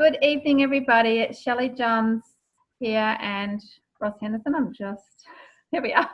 Good evening, everybody. It's Shelley Johns here and Ross Henderson. Here we are,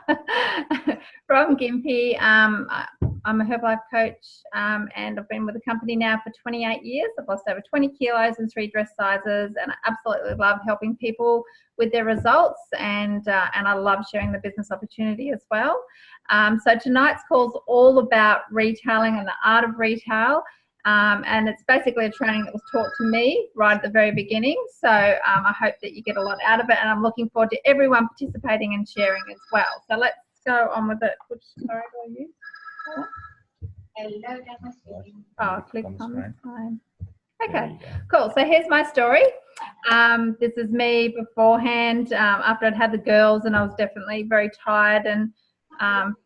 from Gympie. I'm a Herbalife coach and I've been with the company now for 28 years. I've lost over 20 kilos in 3 dress sizes, and I absolutely love helping people with their results, and I love sharing the business opportunity as well. So tonight's call is all about retailing and the art of retail. And it's basically a training that was taught to me right at the very beginning. So I hope that you get a lot out of it, and I'm looking forward to everyone participating and sharing as well. So let's go on with it. Which slide do I use? Oh, click on the slide. Okay, cool. So here's my story. This is me beforehand, after I'd had the girls, and I was definitely very tired and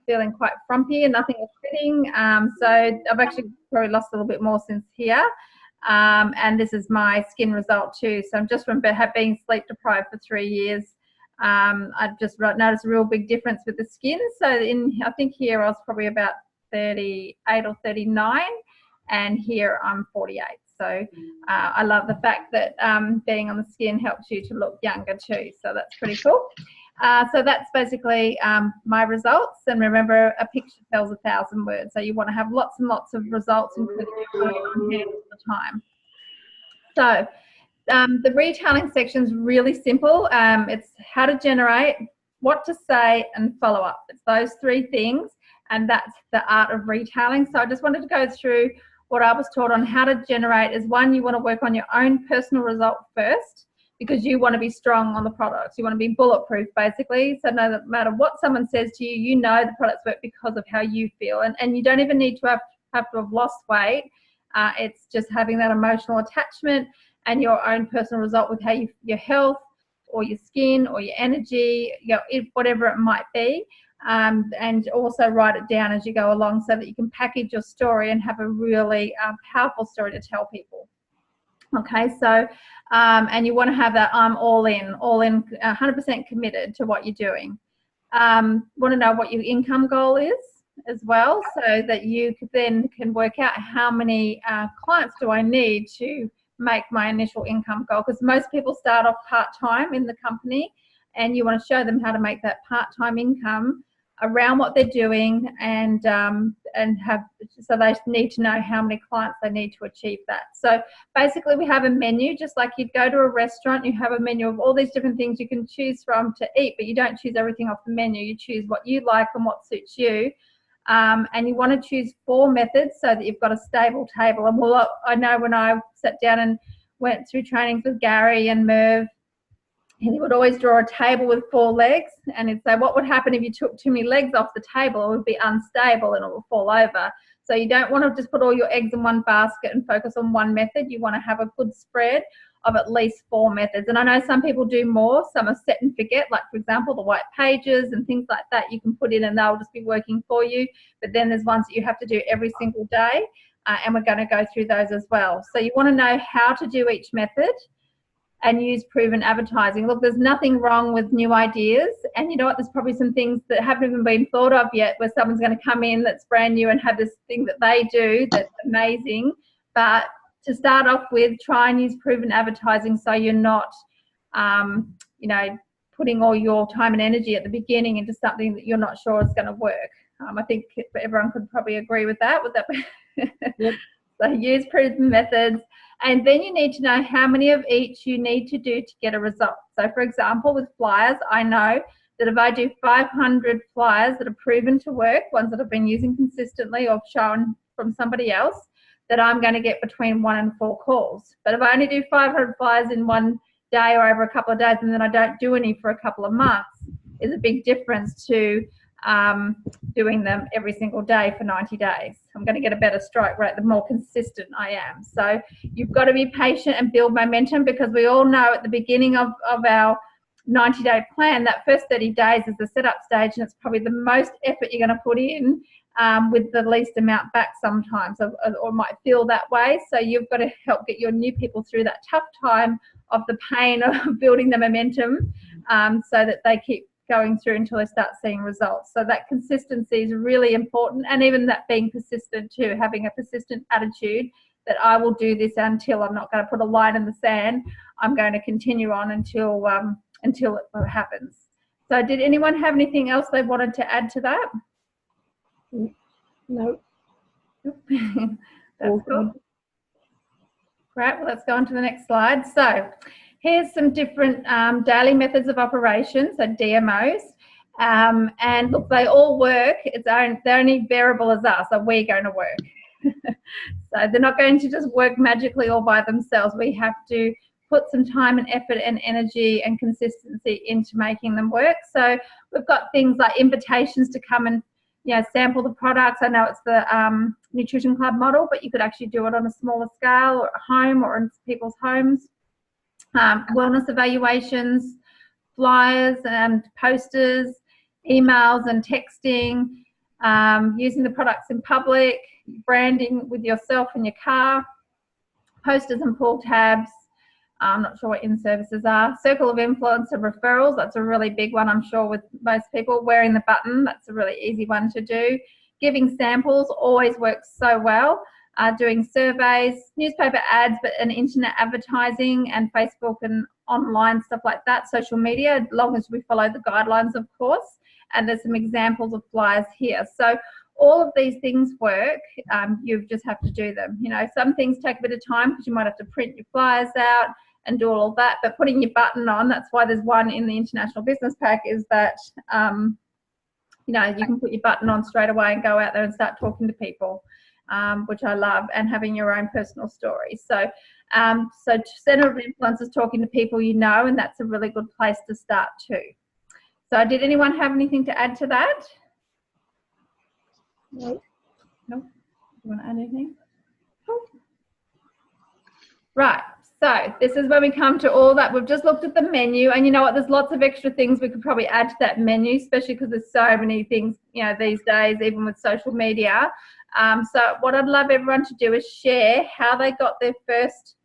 feeling quite frumpy and nothing was fitting. So I've actually probably lost a little bit more since here. And this is my skin result too. So I'm just from being sleep deprived for 3 years. I've just noticed a real big difference with the skin. So I think here I was probably about 38 or 39, and here I'm 48. So I love the fact that being on the skin helps you to look younger too. So that's pretty cool. So that's basically my results. And remember, a picture tells 1,000 words. So you want to have lots and lots of results, including your phone on hand all the time. So the retailing section is really simple. It's how to generate, what to say, and follow up. It's those 3 things, and that's the art of retailing. So I just wanted to go through what I was taught on how to generate. Is one, you want to work on your own personal result first, because you want to be strong on the products. You want to be bulletproof, basically. So no matter what someone says to you, you know the products work because of how you feel. And you don't even need to have lost weight. It's just having that emotional attachment and your own personal result with how your health or your skin or your energy, whatever it might be. And also write it down as you go along so that you can package your story and have a really powerful story to tell people. Okay, so, and you want to have that I'm all in, 100% committed to what you're doing. Want to know what your income goal is as well, so that you then can work out how many clients do I need to make my initial income goal, because most people start off part-time in the company, and you want to show them how to make that part-time income around what they're doing, and so they need to know how many clients they need to achieve that. So basically we have a menu, just like you'd go to a restaurant. You have a menu of all these different things you can choose from to eat, but you don't choose everything off the menu. You choose what you like and what suits you. And you want to choose 4 methods so that you've got a stable table. And I know when I sat down and went through trainings with Gary and Merv, and he would always draw a table with 4 legs, and he'd say, what would happen if you took too many legs off the table? It would be unstable and it would fall over. So you don't want to just put all your eggs in one basket and focus on one method. You want to have a good spread of at least 4 methods. And I know some people do more. Some are set and forget, like, for example, the white pages and things like that you can put in and they'll just be working for you. But then there's ones that you have to do every single day, and we're going to go through those as well. So you want to know how to do each method and use proven advertising. Look, there's nothing wrong with new ideas, and you know what, there's probably some things that haven't even been thought of yet, where someone's going to come in that's brand new and have this thing that they do that's amazing. But to start off with, try and use proven advertising, so you're not putting all your time and energy at the beginning into something that you're not sure is going to work. I think everyone could probably agree with that. Yep. So use proven methods. And then you need to know how many of each you need to do to get a result. So for example, with flyers, I know that if I do 500 flyers that are proven to work, ones that I've been using consistently or shown from somebody else, that I'm going to get between 1 and 4 calls. But if I only do 500 flyers in one day or over a couple of days, and then I don't do any for a couple of months, is a big difference to doing them every single day for 90 days. I'm going to get a better strike rate the more consistent I am. So you've got to be patient and build momentum, because we all know at the beginning of our 90-day plan, that first 30 days is the setup stage, and it's probably the most effort you're going to put in with the least amount back sometimes, or might feel that way. So you've got to help get your new people through that tough time of the pain of building the momentum, so that they keep going through until they start seeing results. So that consistency is really important, and even that being persistent too, having a persistent attitude that I will do this until, I'm not going to put a line in the sand. I'm going to continue on until it happens. So did anyone have anything else they wanted to add to that? No. That's cool. Great. Well, let's go on to the next slide. So here's some different daily methods of operation, so DMOs. And look, they all work. They're only variable as us, so we're going to work. So they're not going to just work magically all by themselves. We have to put some time and effort and energy and consistency into making them work. So we've got things like invitations to come and sample the products. I know it's the Nutrition Club model, but you could actually do it on a smaller scale or at home or in people's homes. Wellness evaluations, flyers and posters, emails and texting, using the products in public, branding with yourself in your car, posters and pull tabs. I'm not sure what in-services are. Circle of influence and referrals. That's a really big one, I'm sure, with most people. Wearing the button, that's a really easy one to do. Giving samples always works so well. Doing surveys, newspaper ads, and internet advertising and Facebook and online stuff like that. Social media, as long as we follow the guidelines, of course. And there's some examples of flyers here. So all of these things work. You just have to do them. Some things take a bit of time because you might have to print your flyers out and do all of that, but putting your button on, that's why there's one in the International Business Pack, is that you can put your button on straight away and go out there and start talking to people, which I love, and having your own personal story. So Centre of Influence is talking to people and that's a really good place to start too. So did anyone have anything to add to that? No. No? You want to add anything? Right. So this is when we come to all that. We've just looked at the menu, and you know what? There's lots of extra things we could probably add to that menu, especially because there's so many things, these days, even with social media. So what I'd love everyone to do is share how they got their first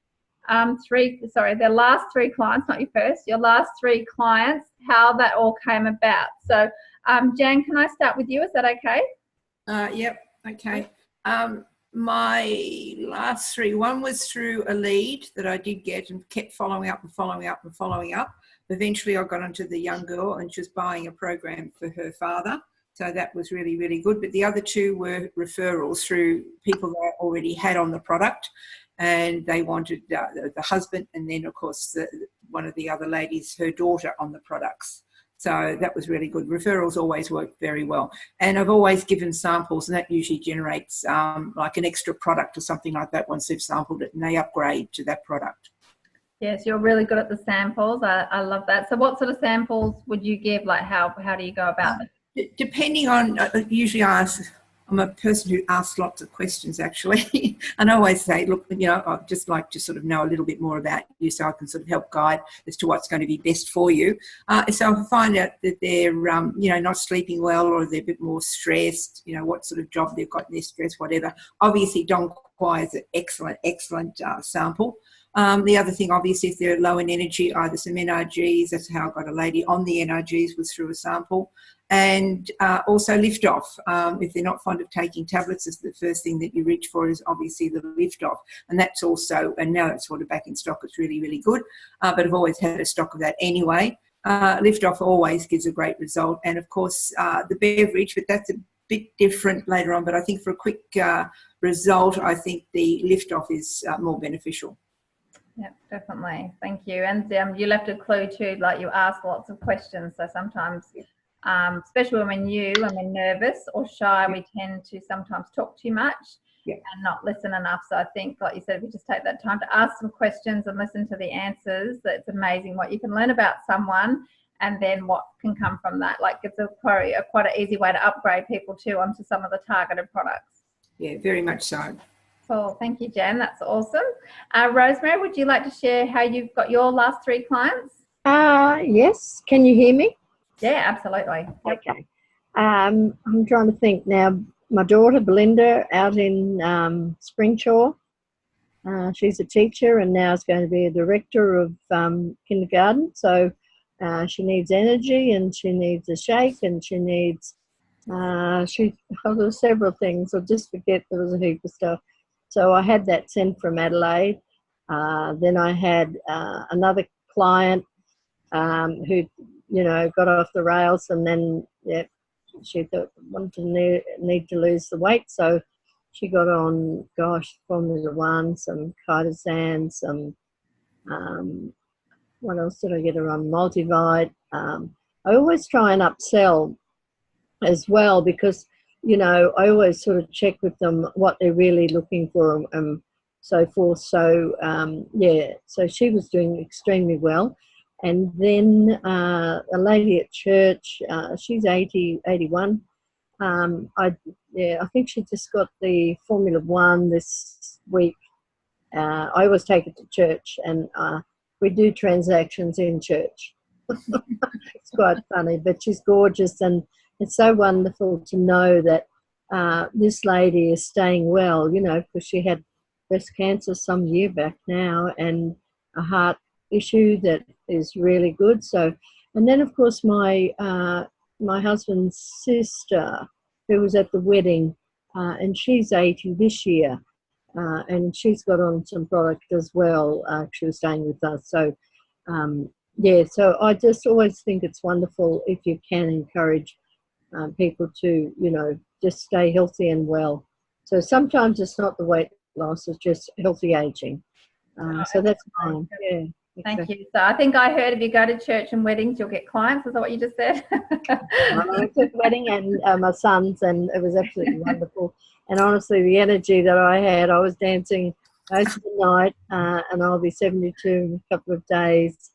their last three clients, not your first, your last three clients, how that all came about. So Jan, can I start with you? Is that okay? Yep. Okay. My last three, one was through a lead that I did get and kept following up and following up and following up. Eventually I got onto the young girl and she was buying a program for her father. So that was really, really good. But the other two were referrals through people that I already had on the product, and they wanted the husband and then, of course, one of the other ladies, her daughter, on the products. So that was really good. Referrals always work very well. And I've always given samples, and that usually generates like an extra product or something like that once they've sampled it and they upgrade to that product. Yes, you're really good at the samples. I love that. So what sort of samples would you give? Like how do you go about it? Depending on, usually I'm a person who asks lots of questions, actually. And I always say, look, I'd just like to sort of know a little bit more about you so I can sort of help guide as to what's going to be best for you. So if I find out that they're, not sleeping well, or they're a bit more stressed, what sort of job they've got in their stress, whatever. Obviously, Don Quai is an excellent sample. The other thing, obviously, if they're low in energy, either some NRGs, that's how I got a lady on the NRGs, was through a sample. And also lift off. If they're not fond of taking tablets, is the first thing that you reach for is obviously the lift off. And that's also, and now it's sort of back in stock, it's really, really good. But I've always had a stock of that anyway. Lift off always gives a great result. And of course, the beverage, but that's a bit different later on. But I think for a quick result, I think the lift off is more beneficial. Yeah, definitely. Thank you. And you left a clue too, like you asked lots of questions. So sometimes, especially when we're new and we're nervous or shy, we tend to sometimes talk too much and not listen enough. So I think, like you said, if you just take that time to ask some questions and listen to the answers, it's amazing what you can learn about someone and then what can come from that. Like it's quite an easy way to upgrade people too onto some of the targeted products. Yeah, very much so. Cool. Thank you, Jan. That's awesome. Rosemary, would you like to share how you've got your last three clients? Yes. Can you hear me? Yeah, absolutely. Okay. I'm trying to think now. My daughter, Belinda, out in Springshaw, she's a teacher and now is going to be a director of kindergarten. So she needs energy and she needs a shake and she needs, there were several things. I'll just forget, there was a heap of stuff. So I had that sent from Adelaide. Then I had another client who, you know, got off the rails, and then she thought wanted to need to lose the weight, so she got on, gosh, Formula One, some Kaizen, some what else did I get her on? Multivite. I always try and upsell as well, because, you know, I always sort of check with them what they're really looking for and so forth. So, so she was doing extremely well. And then a lady at church, she's 81. I think she just got the Formula One this week. I always take it to church, and we do transactions in church. It's quite funny, but she's gorgeous, and it's so wonderful to know that this lady is staying well, you know, because she had breast cancer some year back now, and a heart issue that is really good. So, and then of course my husband's sister, who was at the wedding, and she's 80 this year, and she's got on some product as well. She was staying with us. So, so I just always think it's wonderful if you can encourage people to, you know, just stay healthy and well. So sometimes it's not the weight loss, it's just healthy aging. So that's fine. Yeah. Thank you. So I think I heard if you go to church and weddings, you'll get clients. Is that what you just said? I went to the wedding and my son's, and it was absolutely wonderful. And honestly, the energy that I had, I was dancing most of the night, and I'll be 72 in a couple of days.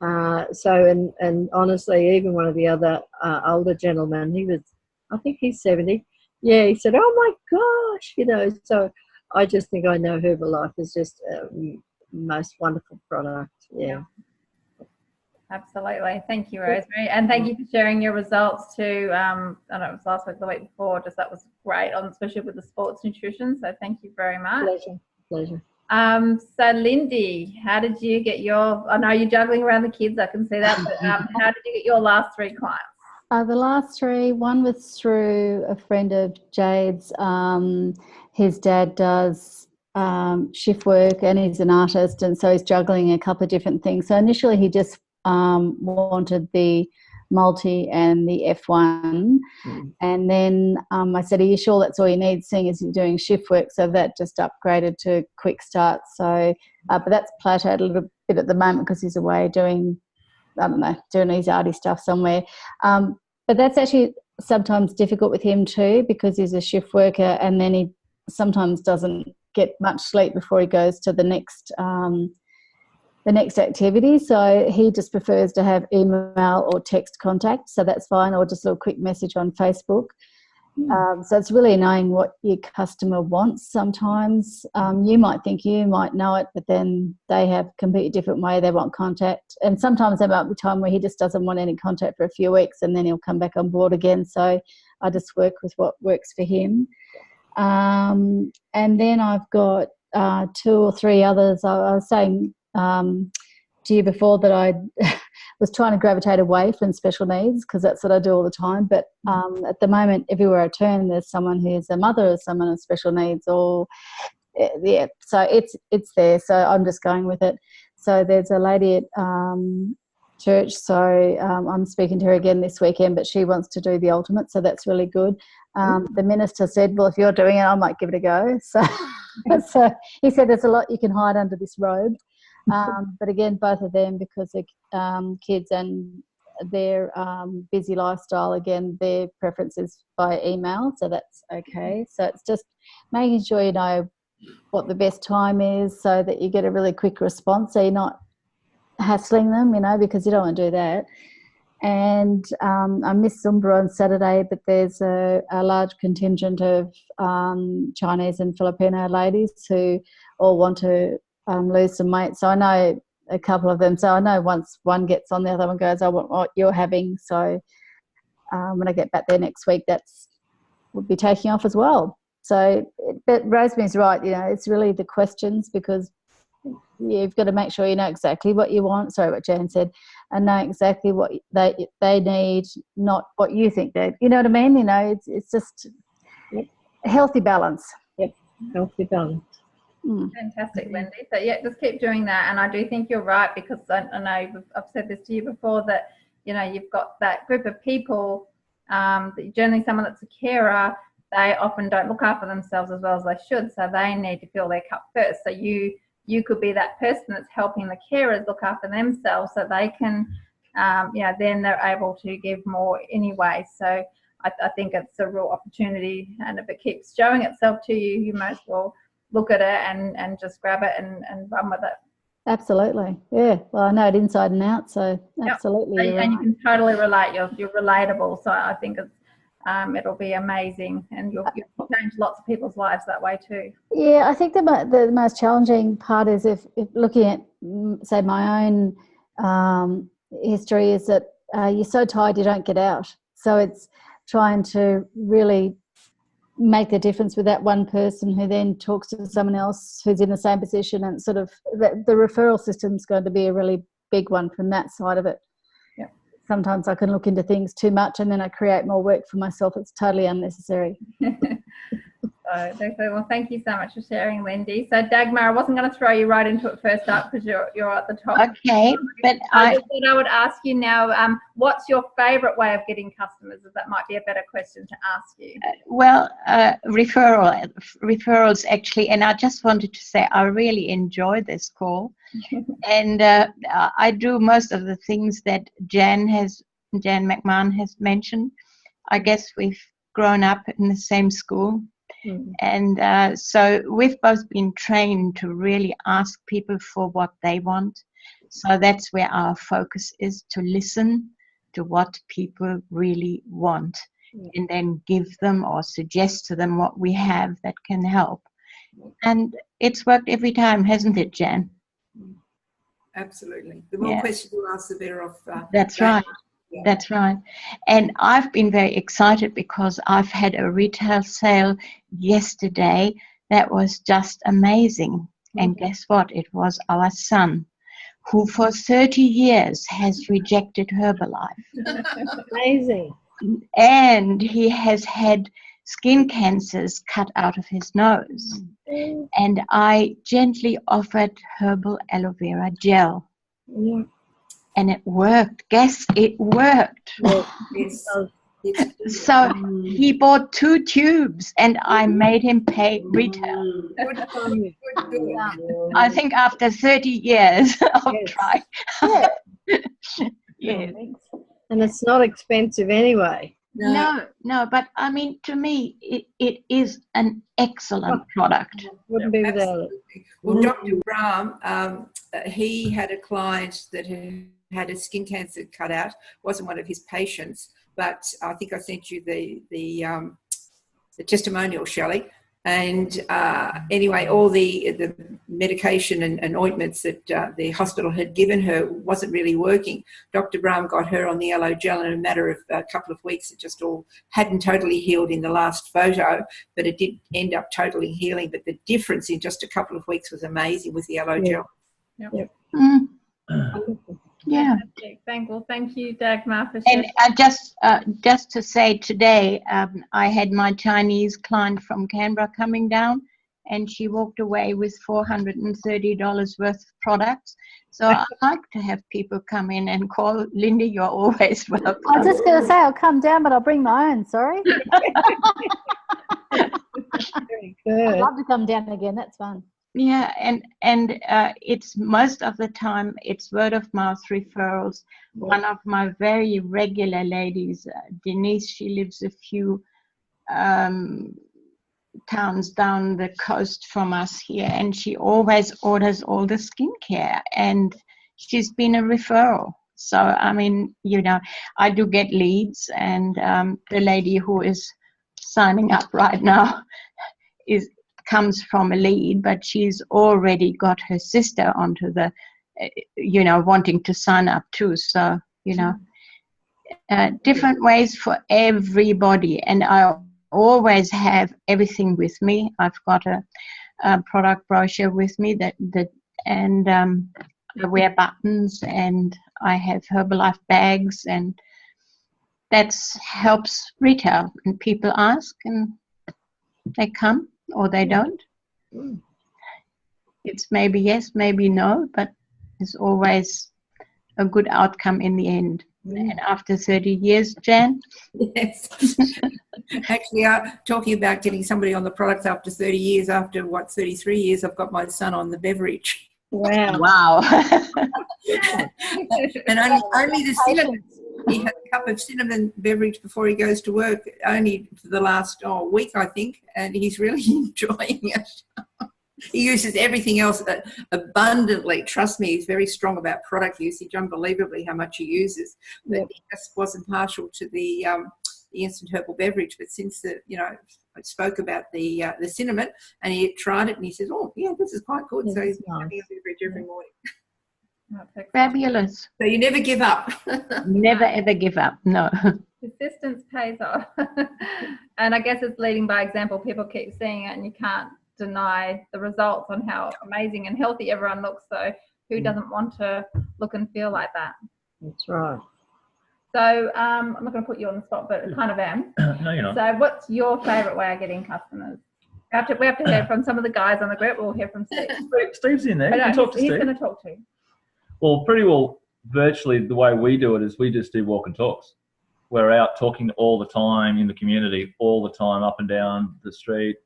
And honestly, even one of the other older gentlemen, I think he's 70. Yeah, he said, "Oh my gosh," you know. So I just think I know Herbalife is just most wonderful product. Yeah. Absolutely. Thank you, Rosemary. And thank you for sharing your results too. I don't know, it was last week, the week before, just that was great, especially with the sports nutrition. So thank you very much. Pleasure. So Lindy, how did you get I know you're juggling around the kids, I can see that, but how did you get your last 3 clients? The last 3, one was through a friend of Jade's. His dad does shift work, and he's an artist, and so he's juggling a couple of different things. So initially he just wanted the multi and the F1, and then I said, "Are you sure that's all you need, seeing as you're doing shift work?" So that just upgraded to quick start. So but that's plateaued a little bit at the moment because he's away doing his arty stuff somewhere. But that's actually sometimes difficult with him too, because he's a shift worker, and then he sometimes doesn't get much sleep before he goes to the next activity. So he just prefers to have email or text contact, so that's fine, or just a little quick message on Facebook. So it's really knowing what your customer wants. Sometimes you might think you might know it, but then they have a completely different way they want contact. And sometimes there might be time where he just doesn't want any contact for a few weeks, and then he'll come back on board again. So I just work with what works for him. And then I've got 2 or 3 others. I was saying to you before that I was trying to gravitate away from special needs, because that's what I do all the time. But at the moment, everywhere I turn, there's someone who's a mother or someone with special needs, or so it's there. So I'm just going with it. So there's a lady at church, so I'm speaking to her again this weekend, but she wants to do the ultimate, so that's really good. The minister said, "Well, if you're doing it, I might give it a go." So he said there's a lot you can hide under this robe. But again, both of them, because they're kids and their busy lifestyle, again, their preference is by email, so that's okay. So it's just making sure you know what the best time is, so that you get a really quick response, so you're not hassling them, you know, because you don't want to do that. And I missed Zumba on Saturday, but there's a large contingent of Chinese and Filipino ladies who all want to lose some weight. So I know a couple of them. So I know once one gets on, the other one goes, "I want what you're having." So when I get back there next week, would be taking off as well. So, but Rosemary's right. You know, it's really the questions, because you've got to make sure you know exactly what you want. Sorry, what Jan said, and know exactly what they need, not what you think they. You know what I mean? You know, it's just a healthy balance. Yep, healthy balance. Fantastic, Lindy. So yeah, just keep doing that. And I do think you're right, because I know I've said this to you before, that you've got that group of people, that generally someone that's a carer, they often don't look after themselves as well as they should, so they need to fill their cup first. So you could be that person that's helping the carers look after themselves, so they can then they're able to give more anyway. So I think it's a real opportunity, and if it keeps showing itself to you, you might as well look at it and just grab it and run with it. Absolutely. Yeah. Well, I know it inside and out, so absolutely. And you can totally relate. You're relatable. So I think it'll be amazing, and you'll change lots of people's lives that way too. Yeah, I think the most challenging part is if looking at, say, my own history, is that you're so tired you don't get out. So it's trying to really make the difference with that one person who then talks to someone else who's in the same position, and sort of the referral system is going to be a really big one from that side of it. Yeah. Sometimes I can look into things too much and then I create more work for myself. It's totally unnecessary. Well, thank you so much for sharing, Lindy. So Dagmar, I wasn't going to throw you right into it first up because you're at the top. Okay, but I just thought I would ask you now, what's your favourite way of getting customers? That might be a better question to ask you. Referrals actually, and I just wanted to say I really enjoy this call, and I do most of the things that Jan McMahon has mentioned. I guess we've grown up in the same school. And so we've both been trained to really ask people for what they want. So that's where our focus is, to listen to what people really want, and then give them or suggest to them what we have that can help. And it's worked every time, hasn't it, Jan? Absolutely. The more questions you ask, the better off. That's right. Yeah. That's right. And I've been very excited because I've had a retail sale yesterday that was just amazing. And guess what? It was our son, who for 30 years has rejected Herbalife. Amazing. And he has had skin cancers cut out of his nose. And I gently offered herbal aloe vera gel. Yeah. And it worked. Guess it worked. Yes. So he bought 2 tubes and I made him pay retail. Good. I think after 30 years of trying. Yeah. And it's not expensive anyway. No, but I mean, to me, it is an excellent product. Wouldn't be without it. Well, Dr. Brahm, he had a client that had a skin cancer cut out. Wasn't one of his patients, but I think I sent you the testimonial, Shelley. And anyway, all the medication and ointments that the hospital had given her wasn't really working. Dr. Brahm got her on the aloe gel in a matter of a couple of weeks. It just all hadn't totally healed in the last photo, but it did end up totally healing. But the difference in just a couple of weeks was amazing with the aloe gel. Yep. Yeah. Thank you, Dagmar, for sharing. And just to say, today I had my Chinese client from Canberra coming down, and she walked away with $430 worth of products. So I like to have people come in and call. Lindy, you're always welcome. I was just going to say I'll come down, but I'll bring my own. Sorry. Very good. I'd love to come down again. That's fun. Yeah, and it's most of the time it's word of mouth referrals. One of my very regular ladies, Denise, she lives a few towns down the coast from us here, and she always orders all the skincare, and she's been a referral. So I mean, I do get leads, and the lady who is signing up right now comes from a lead, but she's already got her sister onto the, wanting to sign up too. So, different ways for everybody. And I always have everything with me. I've got a product brochure with me and I wear buttons, and I have Herbalife bags, and that helps retail. And people ask and they come. Or they don't. It's maybe yes, maybe no, but it's always a good outcome in the end. And after 30 years, Jan? Yes. Actually, talking about getting somebody on the product after 30 years, after 33 years, I've got my son on the beverage. Wow. Wow. And only the cinnamon. He had a cup of cinnamon beverage before he goes to work, only for the last week, I think, and he's really enjoying it. He uses everything else abundantly. Trust me, he's very strong about product usage, unbelievably how much he uses. But he just wasn't partial to the instant herbal beverage. But since I spoke about the cinnamon, and he tried it, and he says, "Oh, yeah, this is quite good." So he's having a beverage every morning. Fabulous. So you never give up. Never ever give up. No. Persistence pays off. And I guess it's leading by example. People keep seeing it, and you can't deny the results on how amazing and healthy everyone looks. So who doesn't want to look and feel like that? That's right. So I'm not going to put you on the spot, but I kind of am. No, you're not. So what's your favourite way of getting customers? We have to hear from some of the guys on the group. We'll hear from Steve. Steve's in there. You can talk to he's Steve. going to talk to you. Well, pretty well, virtually the way we do it is we just do walk and talks. We're out talking all the time in the community, all the time, up and down the street,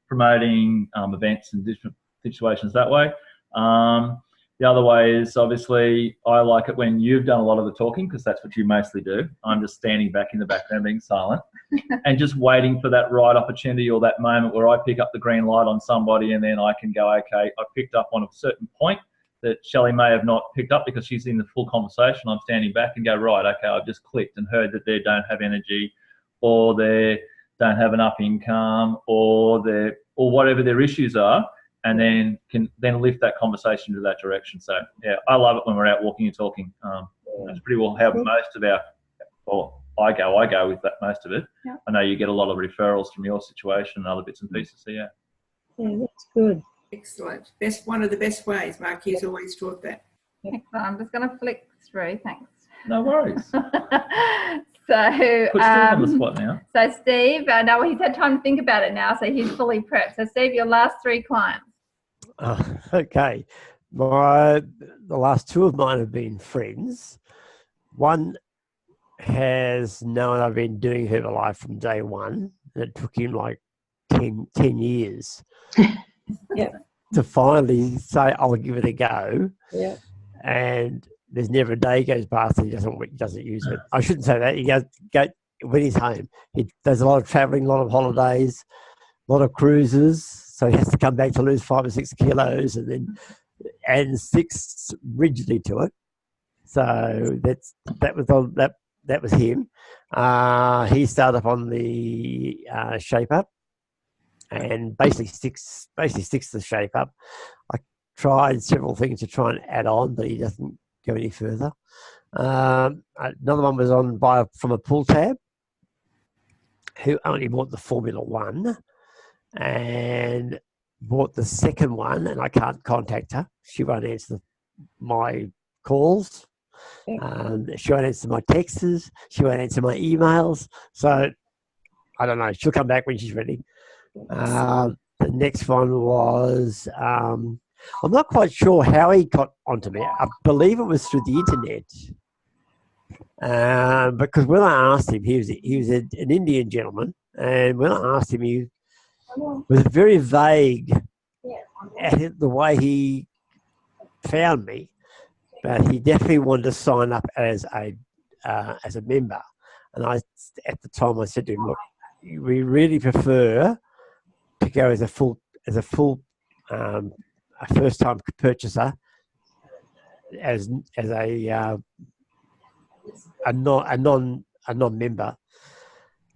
promoting events and different situations that way. The other way is obviously I like it when you've done a lot of the talking, because that's what you mostly do. I'm just standing back in the background being silent and just waiting for that right opportunity or that moment where I pick up the green light on somebody, and then I can go, okay, I picked up on a certain point that Shelley may have not picked up because she's in the full conversation. I'm standing back and go, right, okay, I've just clicked and heard that they don't have energy, or they don't have enough income, or whatever their issues are, and then can lift that conversation to that direction. So yeah, I love it when we're out walking and talking. That's pretty well how most of I go with that, most of it. Yeah. I know you get a lot of referrals from your situation and other bits and pieces. So yeah. Yeah, that's good. Excellent. One of the best ways. Mark Hughes always taught that. Excellent. I'm just going to flick through. Thanks. No worries. So, Put Steve on the spot now. So Steve, now he's had time to think about it now, so he's fully prepped. So Steve, your last 3 clients. Okay. The last 2 of mine have been friends. One has known I've been doing Herbalife from day one. It took him like 10 years to finally say, I'll give it a go. Yeah. And there's never a day goes past that he doesn't use it. I shouldn't say that. He goes when he's home. He does a lot of traveling, a lot of holidays, a lot of cruises. So he has to come back to lose 5 or 6 kilos and sticks rigidly to it. So that was him. He started up on the Shape Up and basically sticks to the Shape Up. I tried several things to try and add on, but he doesn't go any further. Another one was from a pull tab, who only bought the Formula One and bought the second one, and I can't contact her. She won't answer my calls. She won't answer my texts. She won't answer my emails. So I don't know. She'll come back when she's ready. The next one was, I'm not quite sure how he got onto me. I believe it was through the internet. Because when I asked him, he was an Indian gentleman, and when I asked him, he was very vague at the way he found me, but he definitely wanted to sign up as a member. And at the time, I said to him, "Look, we really prefer to go as a first-time purchaser, as a non-member."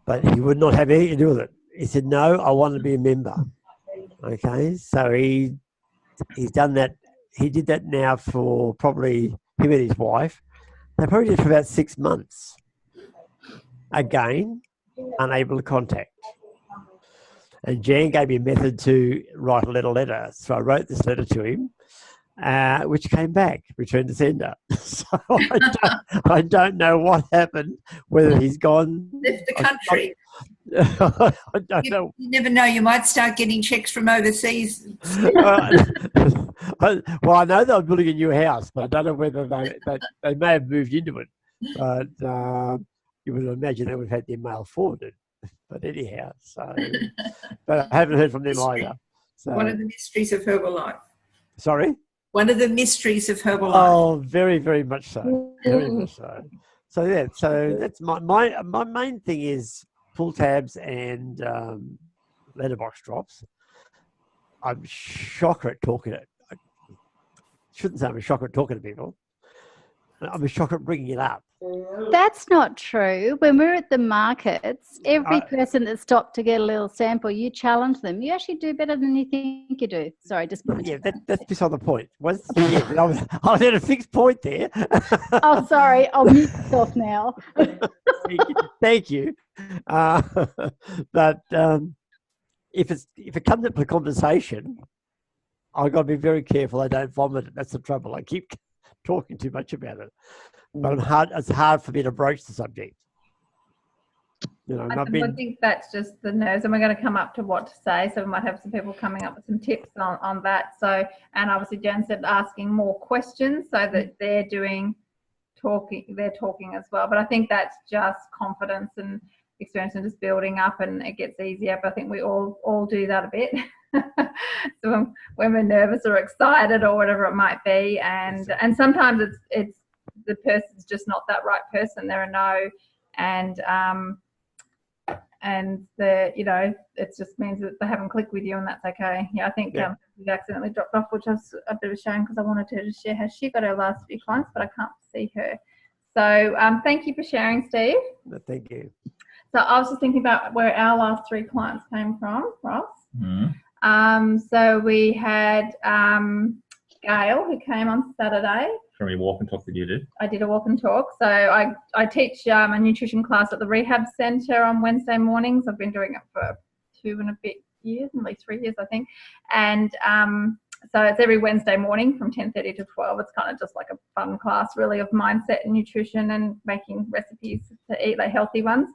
But he would not have anything to do with it. He said, "No, I want to be a member." Okay, so he's done that. He did that now for probably him and his wife. They probably did it for about 6 months. Again, unable to contact. And Jan gave me a method to write a letter. So I wrote this letter to him, which came back, returned to sender. So I don't know what happened, whether he's gone. Left the country. I don't know. You never know. You might start getting checks from overseas. Well, I know they're building a new house, but I don't know whether they may have moved into it. But you would imagine they would have had their mail forwarded. But anyhow, but I haven't heard from them either. So, One of the mysteries of Herbalife. sorry? One of the mysteries of Herbalife. Oh, very, very much so. Very much so. So yeah, so that's my main thing is pull tabs and letterbox drops. I'm a shocker at talking to. I shouldn't say I'm a shocker at talking to people. I'm a shocker at bringing it up. That's not true. When we're at the markets, every person that stopped to get a little sample, you challenge them. You actually do better than you think you do. Sorry, just put Yeah, that's beside the point. I was at a fixed point there. Oh, sorry. I'll mute myself now. Thank you. But if it comes up to conversation, I've got to be very careful I don't vomit it. That's the trouble. I keep talking too much about it. But it's hard for me to broach the subject. You know, I think that's just the nerves, and we're going to come up to what to say. So we might have some people coming up with some tips on that. So, and obviously Jen said asking more questions so that they're talking as well. But I think that's just confidence and experience and just building up, and it gets easier. But I think we all do that a bit. So when we're nervous or excited or whatever it might be, and sometimes it's the person's just not that right person. They're a no, and it just means that they haven't clicked with you, and that's okay. Yeah, I think we accidentally dropped off, which was a bit of a shame because I wanted her to share how she got her last few clients, but I can't see her. So thank you for sharing, Steve. Thank you. So I was just thinking about where our last 3 clients came from, Ross. Mm-hmm. So we had Gail, who came on Saturday. From your walk and talk that you did? I did a walk and talk. So I teach a nutrition class at the rehab centre on Wednesday mornings. I've been doing it for 2 and a bit years, nearly 3 years, I think. And so it's every Wednesday morning from 10:30 to 12. It's kind of just like a fun class, really, of mindset and nutrition and making recipes to eat, like healthy ones.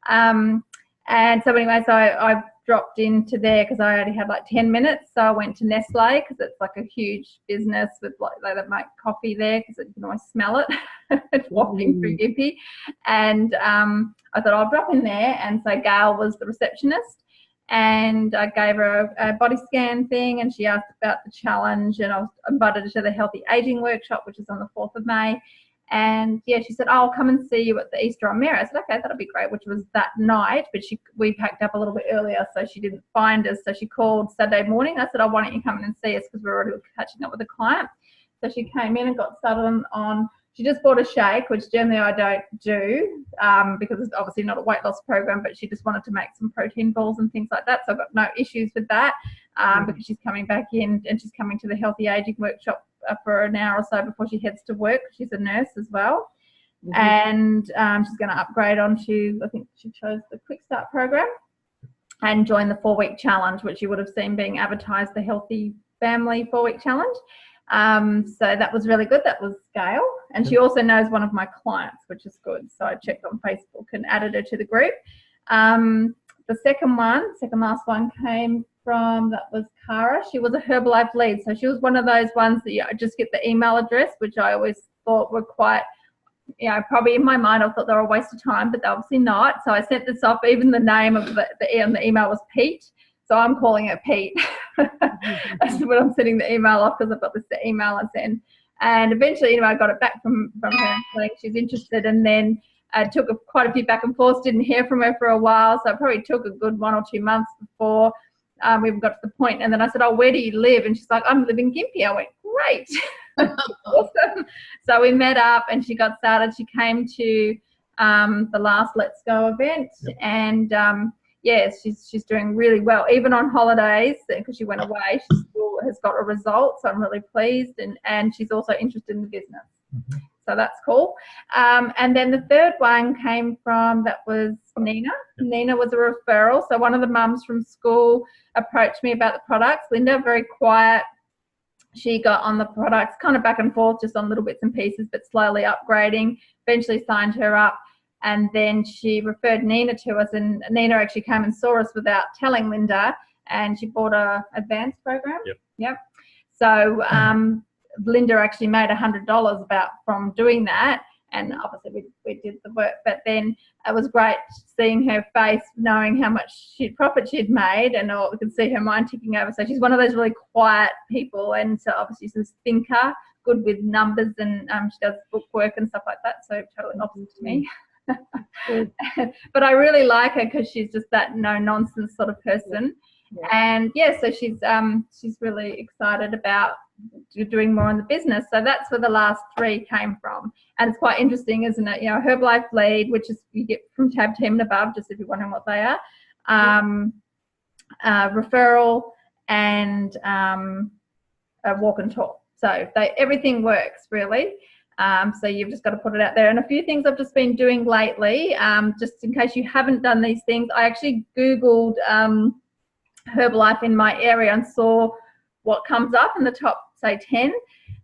And so anyway, so I dropped into there because I only had like 10 minutes. So I went to Nestle because it's like a huge business with like they make coffee there because you can always smell it wafting through Gympie. And I thought I'll drop in there. And so Gail was the receptionist, and I gave her a body scan thing, and she asked about the challenge, and I was invited her to the Healthy Aging Workshop, which is on the 4th of May. And yeah, she said, I'll come and see you at the Easter on Mary. I said, okay, that'll be great, which was that night, but we packed up a little bit earlier, so she didn't find us. So she called Saturday morning. I said, oh, why don't you come in and see us, because we're already catching up with a client. So she came in and got started on she just bought a shake, which generally I don't do because it's obviously not a weight loss program, but she just wanted to make some protein balls and things like that. So I've got no issues with that because she's coming back in, and she's coming to the Healthy Aging Workshop for an hour or so before she heads to work. She's a nurse as well. And she's going to upgrade onto, I think she chose the Quick Start program and join the 4-week challenge, which you would have seen being advertised, the Healthy Family 4-week challenge. So that was really good. That was Gail. And she also knows one of my clients, which is good. So I checked on Facebook and added her to the group. The second last one came from, that was Cara. She was a Herbalife lead. So she was one of those ones that you just get the email address, which I always thought were quite, probably in my mind, I thought they were a waste of time, but they're obviously not. So I sent this off. Even the name of the email was Pete. So I'm calling it Pete. That's when I'm sending the email off, because I've got this email I send. And eventually, I got it back from her saying she's interested. And then I took quite a few back and forth, didn't hear from her for a while. So it probably took a good 1 or 2 months before we got to the point. And then I said, oh, where do you live? And she's like, I'm living in Gympie. I went, great. Awesome. So we met up and she got started. She came to the last Let's Go event. Yep. And yes, she's doing really well, even on holidays, because she went away. She still has got a result, so I'm really pleased. And she's also interested in the business, so that's cool. And then the third one came from, that was Nina. Nina was a referral. So one of the mums from school approached me about the products. Linda, very quiet. She got on the products, kind of back and forth, just on little bits and pieces, but slowly upgrading. Eventually signed her up. And then she referred Nina to us, and Nina actually came and saw us without telling Linda, and she bought a advanced program. Yep. So Linda actually made $100 from doing that, and obviously we did the work. But then it was great seeing her face, knowing how much profit she'd made, and we could see her mind ticking over. So she's one of those really quiet people, and so obviously she's a thinker, good with numbers, and she does book work and stuff like that. So totally opposite to me. But I really like her because she's just that no nonsense sort of person. And so she's really excited about doing more in the business. So that's where the last 3 came from. And it's quite interesting, isn't it? You know, Herbalife Lead, which is you get from tab 10 and above, just if you're wondering what they are, referral, and a walk and talk. So everything works really. So you've just got to put it out there. And a few things I've just been doing lately, just in case you haven't done these things, I actually Googled Herbalife in my area and saw what comes up in the top, say, 10.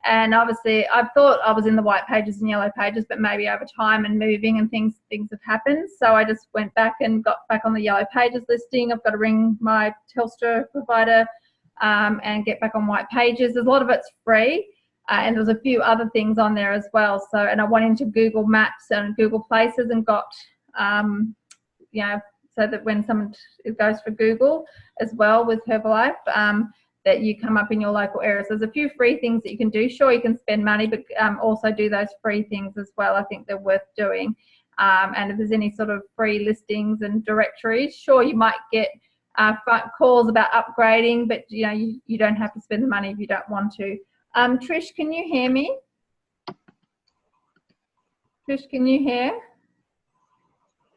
And obviously I thought I was in the white pages and yellow pages, but maybe over time and moving and things have happened. So I just went back and got back on the yellow pages listing. I've got to ring my Telstra provider and get back on white pages. There's a lot of it's free. And there's a few other things on there as well. So, and I went into Google Maps and Google Places and got, so that when someone goes for Google as well with Herbalife, that you come up in your local area. So there's a few free things that you can do. Sure, you can spend money, but also do those free things as well. I think they're worth doing. And if there's any sort of free listings and directories, sure, you might get calls about upgrading, but you don't have to spend the money if you don't want to. Trish, can you hear me? Trish, can you hear?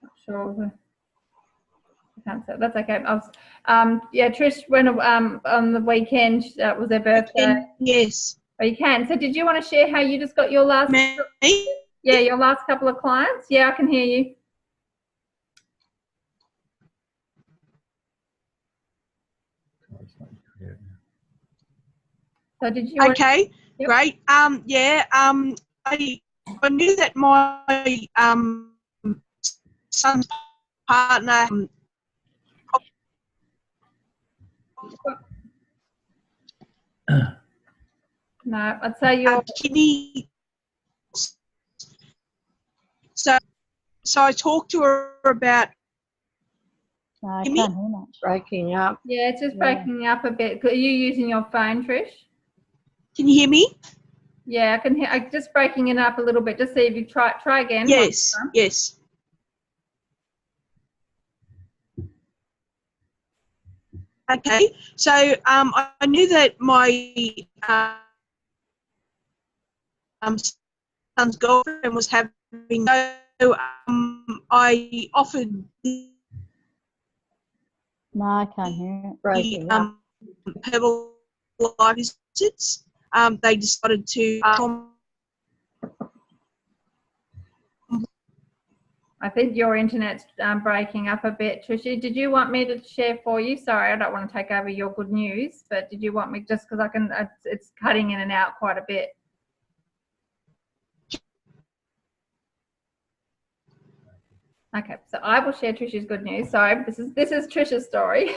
Not sure. I can't say. That's okay. Trish went on the weekend. That was their birthday. Yes. Oh, you can. So did you want to share how you just got your last? Me? Yeah, your last couple of clients. Yeah, I can hear you. So did you? Okay, Yep. great. I knew that my son's partner. No, I'd say you're. Kidney. So I talked to her about. No, I can't hear much. Breaking up. Yeah, it's just breaking up a bit. Are you using your phone, Trish? Can you hear me? Yeah, I can hear. I'm just breaking it up a little bit. Just see if you try again. Yes. Yes. Okay. So I knew that my son's girlfriend was having. So I offered. No, I can't hear it. Breaking up. Herbalife visits. They decided to. I think your internet's breaking up a bit. Tricia, did you want me to share for you? Sorry, I don't want to take over your good news, but did you want me, just because I can, it's cutting in and out quite a bit. Okay, so I will share Tricia's good news. Sorry, this is Tricia's story.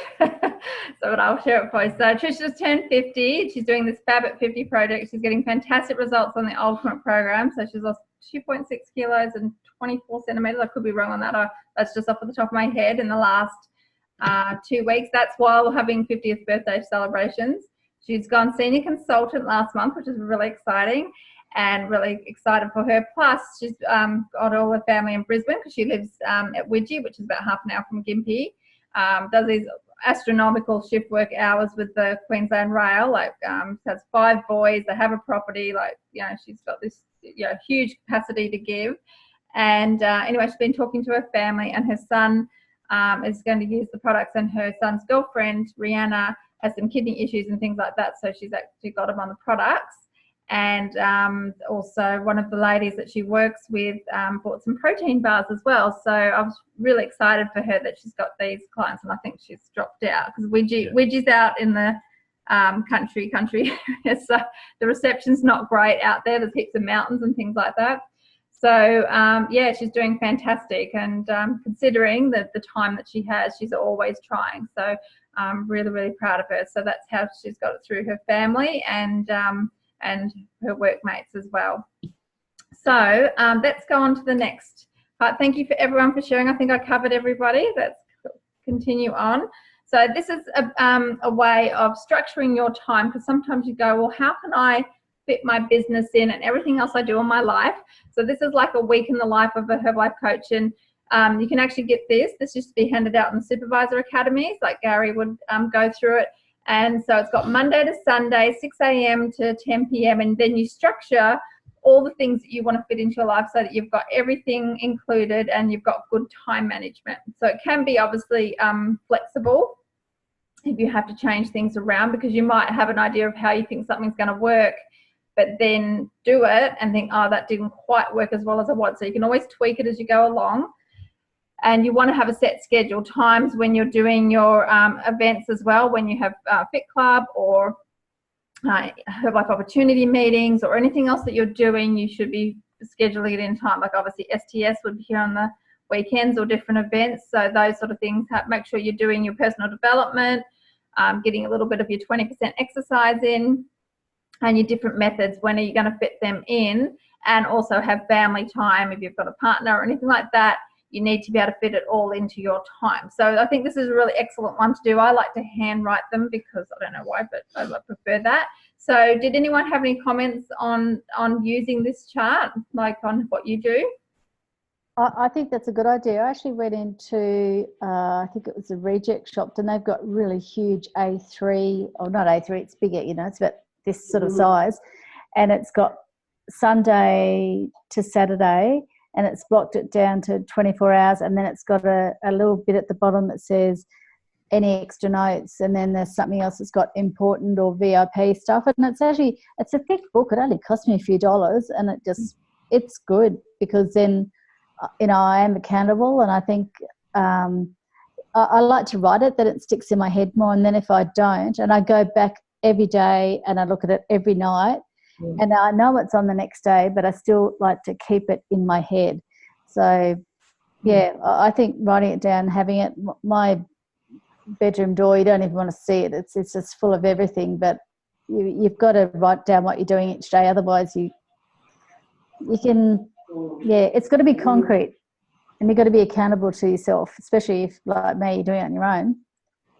So I'll share it for you. So Tricia's turned 50. She's doing this Fab at 50 project. She's getting fantastic results on the Ultimate program. So she's lost 2.6 kilos and 24 centimeters. I could be wrong on that. That's just off the top of my head in the last 2 weeks. That's while having 50th birthday celebrations. She's gone senior consultant last month, which is really exciting. And really excited for her. Plus, she's got all her family in Brisbane because she lives at Widgie, which is about half an hour from Gympie. Does these astronomical shift work hours with the Queensland Rail. Has 5 boys. They have a property. She's got this huge capacity to give. And anyway, she's been talking to her family, and her son is going to use the products. And her son's girlfriend, Rihanna, has some kidney issues and things like that. So she's actually got him on the products. And also one of the ladies that she works with bought some protein bars as well. So I was really excited for her that she's got these clients, and I think she's dropped out because Widgie's out in the country. So the reception's not great out there. There's heaps of mountains and things like that. So yeah, she's doing fantastic, and considering the time that she has, she's always trying. So I'm really, really proud of her. So that's how she's got it through her family and her workmates as well. So let's go on to the next part. Thank you for everyone for sharing. I think I covered everybody. Let's continue on. So this is a way of structuring your time, because sometimes you go, well, how can I fit my business in and everything else I do in my life? So this is like a week in the life of a Herbalife coach, and you can actually get this. This used to be handed out in the supervisor academies, like Gary would go through it. And so it's got Monday to Sunday, 6 a.m. to 10 p.m. And then you structure all the things that you want to fit into your life so that you've got everything included and you've got good time management. So it can be obviously flexible if you have to change things around, because you might have an idea of how you think something's going to work, but then do it and think, oh, that didn't quite work as well as I want. So you can always tweak it as you go along. And you want to have a set schedule, times when you're doing your events as well, when you have Fit Club or Herbalife opportunity meetings or anything else that you're doing, you should be scheduling it in time. Like obviously STS would be here on the weekends or different events. So those sort of things, make sure you're doing your personal development, getting a little bit of your 20% exercise in, and your different methods, when are you going to fit them in, and also have family time. If you've got a partner or anything like that, you need to be able to fit it all into your time. So I think this is a really excellent one to do. I like to handwrite them because I don't know why, but I prefer that. So did anyone have any comments on using this chart, like on what you do? I think that's a good idea. I actually went into, I think it was a Reject Shop, and they've got really huge A3, or not A3, it's bigger, you know, it's about this sort of size. And it's got Sunday to Saturday, and it's blocked it down to 24 hours. And then it's got a little bit at the bottom that says any extra notes. And then there's something else that's got important or VIP stuff. And it's actually, it's a thick book. It only cost me a few dollars, and it's good, because then, you know, I am accountable, and I think I like to write it, that it sticks in my head more. And then if I don't, and I go back every day and I look at it every night, and I know it's on the next day, but I still like to keep it in my head. So yeah, I think writing it down, having it, my bedroom door, you don't even want to see it. It's just full of everything, but you've got to write down what you're doing each day. Otherwise you can, yeah, it's got to be concrete, and you've got to be accountable to yourself, especially if, like me, you're doing it on your own.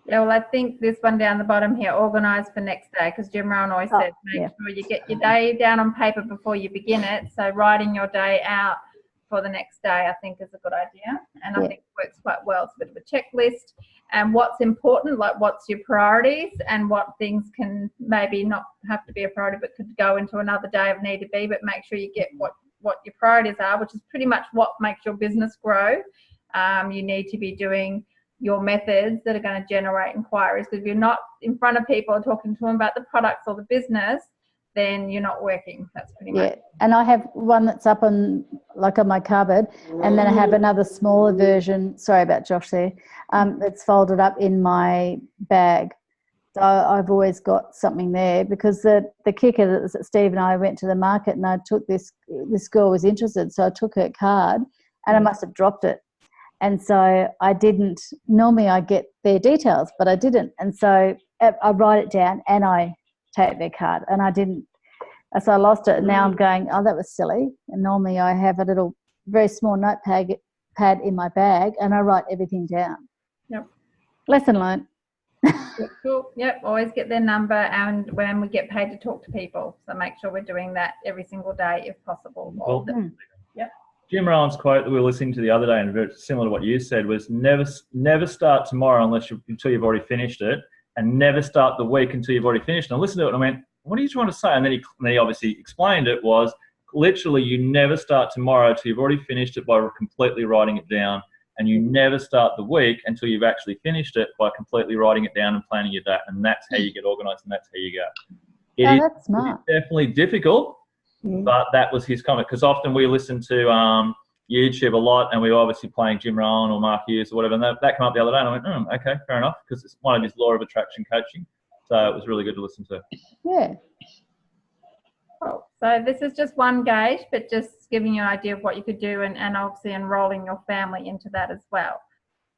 Yeah, well, I think this one down the bottom here, organise for next day, because Jim Rohn always says make sure you get your day down on paper before you begin it. So writing your day out for the next day, I think, is a good idea, and I think it works quite well. It's a bit of a checklist, and what's important, like what's your priorities, and what things can maybe not have to be a priority but could go into another day of need to be, but make sure you get what your priorities are, which is pretty much what makes your business grow. You need to be doing your methods that are going to generate inquiries, because if you're not in front of people or talking to them about the products or the business, then you're not working. That's pretty much. Yeah, and I have one that's up on, like, on my cupboard, and then I have another smaller version, sorry about Josh there, that's folded up in my bag. So I've always got something there, because the kicker is that Steve and I went to the market, and I took this girl was interested, so I took her card, and I must have dropped it. And so I didn't, normally I get their details, but I didn't. And so I write it down and I take their card, and I didn't. So I lost it, and now I'm going, oh, that was silly. And normally I have a little, very small notepad in my bag, and I write everything down. Yep. Lesson learned. Cool. Yep. Always get their number, and when we get paid to talk to people. So make sure we're doing that every single day if possible. Well, yep. Jim Rohn's quote that we were listening to the other day, and very similar to what you said, was never start tomorrow until you've already finished it, and never start the week until you've already finished it. And I listened to it and I went, what are you trying to say? And then he obviously explained it was literally you never start tomorrow till you've already finished it by completely writing it down, and you never start the week until you've actually finished it by completely writing it down and planning your day. And that's how you get organised, and that's how you go. That's smart. It is definitely difficult. But that was his comment, because often we listen to YouTube a lot, and we were obviously playing Jim Rohn or Mark Hughes or whatever, and that came up the other day, and I went, okay, fair enough, because it's one of his law of attraction coaching. So it was really good to listen to. Yeah. Oh, So this is just one gauge, but just giving you an idea of what you could do, and obviously enrolling your family into that as well.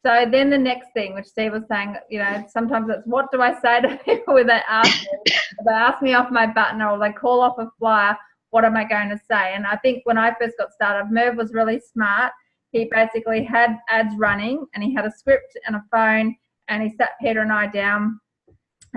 So then the next thing, which Steve was saying, you know, sometimes it's what do I say to people when they ask me? If they ask me off my button or they call off a flyer, what am I going to say? And I think when I first got started, Merv was really smart. He basically had ads running and he had a script and a phone, and he sat Peter and I down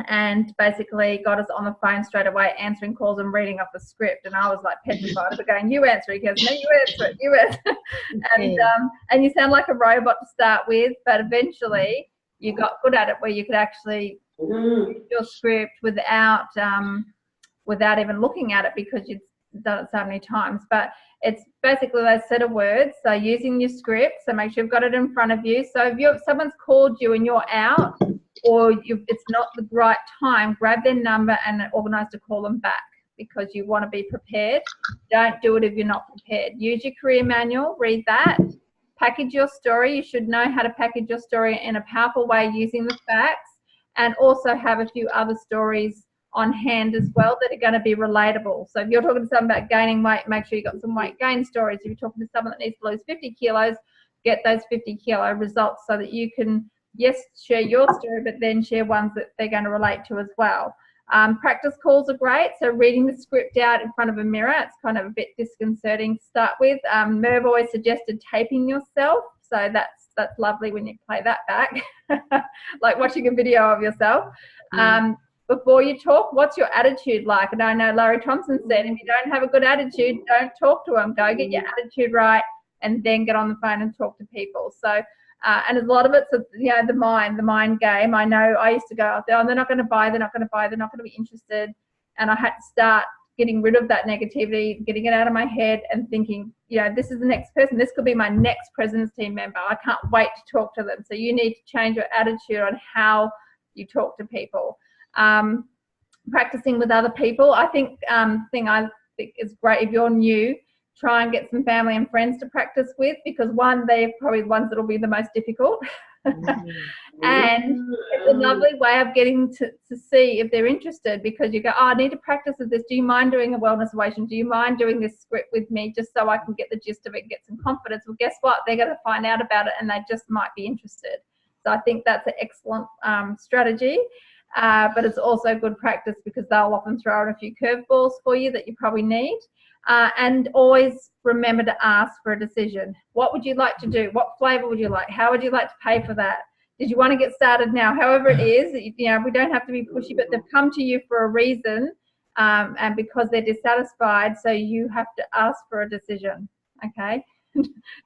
and basically got us on the phone straight away, answering calls and reading off the script. And I was like petrified. I was going, you answer it. He goes, no, you answer it, you answer it. And you sound like a robot to start with, but eventually you got good at it where you could actually read your script without even looking at it because you'd done it so many times. But it's basically those set of words. So using your script, so make sure you've got it in front of you. So if someone's called you and you're out, or it's not the right time, grab their number and organise to call them back, because you want to be prepared. Don't do it if you're not prepared. Use your career manual, read that. Package your story. You should know how to package your story in a powerful way using the facts, and also have a few other stories on hand as well that are going to be relatable. So if you're talking to someone about gaining weight, make sure you've got some weight gain stories. If you're talking to someone that needs to lose 50 kilos, get those 50 kilo results so that you can, yes, share your story, but then share ones that they're going to relate to as well. Practice calls are great. So reading the script out in front of a mirror, it's kind of a bit disconcerting to start with. Merv always suggested taping yourself. So that's lovely when you play that back, like watching a video of yourself. Before you talk, what's your attitude like? And I know Larry Thompson said, if you don't have a good attitude, don't talk to them. Go get your attitude right and then get on the phone and talk to people. So, and a lot of it's, you know, the mind game. I know I used to go out there, oh, they're not going to buy, they're not going to buy, they're not going to be interested. And I had to start getting rid of that negativity, getting it out of my head and thinking, you know, this is the next person. This could be my next president's team member. I can't wait to talk to them. So you need to change your attitude on how you talk to people. Practicing with other people. I think thing I think is great, if you're new, try and get some family and friends to practice with, because one, they're probably the ones that will be the most difficult. And it's a lovely way of getting to see if they're interested, because you go, oh, I need to practice with this. Do you mind doing a wellness equation? Do you mind doing this script with me, just so I can get the gist of it and get some confidence? Well, guess what? They're going to find out about it and they just might be interested. So I think that's an excellent strategy. But it's also good practice because they'll often throw in a few curveballs for you that you probably need. And always remember to ask for a decision. What would you like to do? What flavour would you like? How would you like to pay for that? Did you want to get started now? However it is, you know, we don't have to be pushy, but they've come to you for a reason, and because they're dissatisfied, so you have to ask for a decision, okay?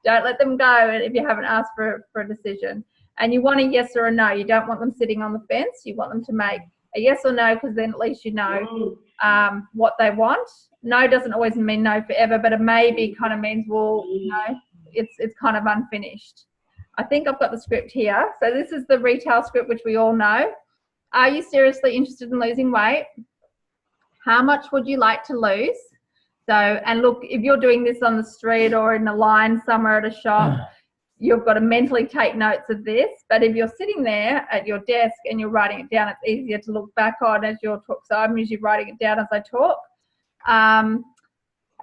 Don't let them go if you haven't asked for a decision. And you want a yes or a no. You don't want them sitting on the fence. You want them to make a yes or no, because then at least you know what they want. No doesn't always mean no forever, but a maybe kind of means, well, you know, it's kind of unfinished. I think I've got the script here. So this is the retail script, which we all know. Are you seriously interested in losing weight? How much would you like to lose? So, and look, if you're doing this on the street or in a line somewhere at a shop, you've got to mentally take notes of this. But if you're sitting there at your desk and you're writing it down, it's easier to look back on as you're talking. So I'm usually writing it down as I talk.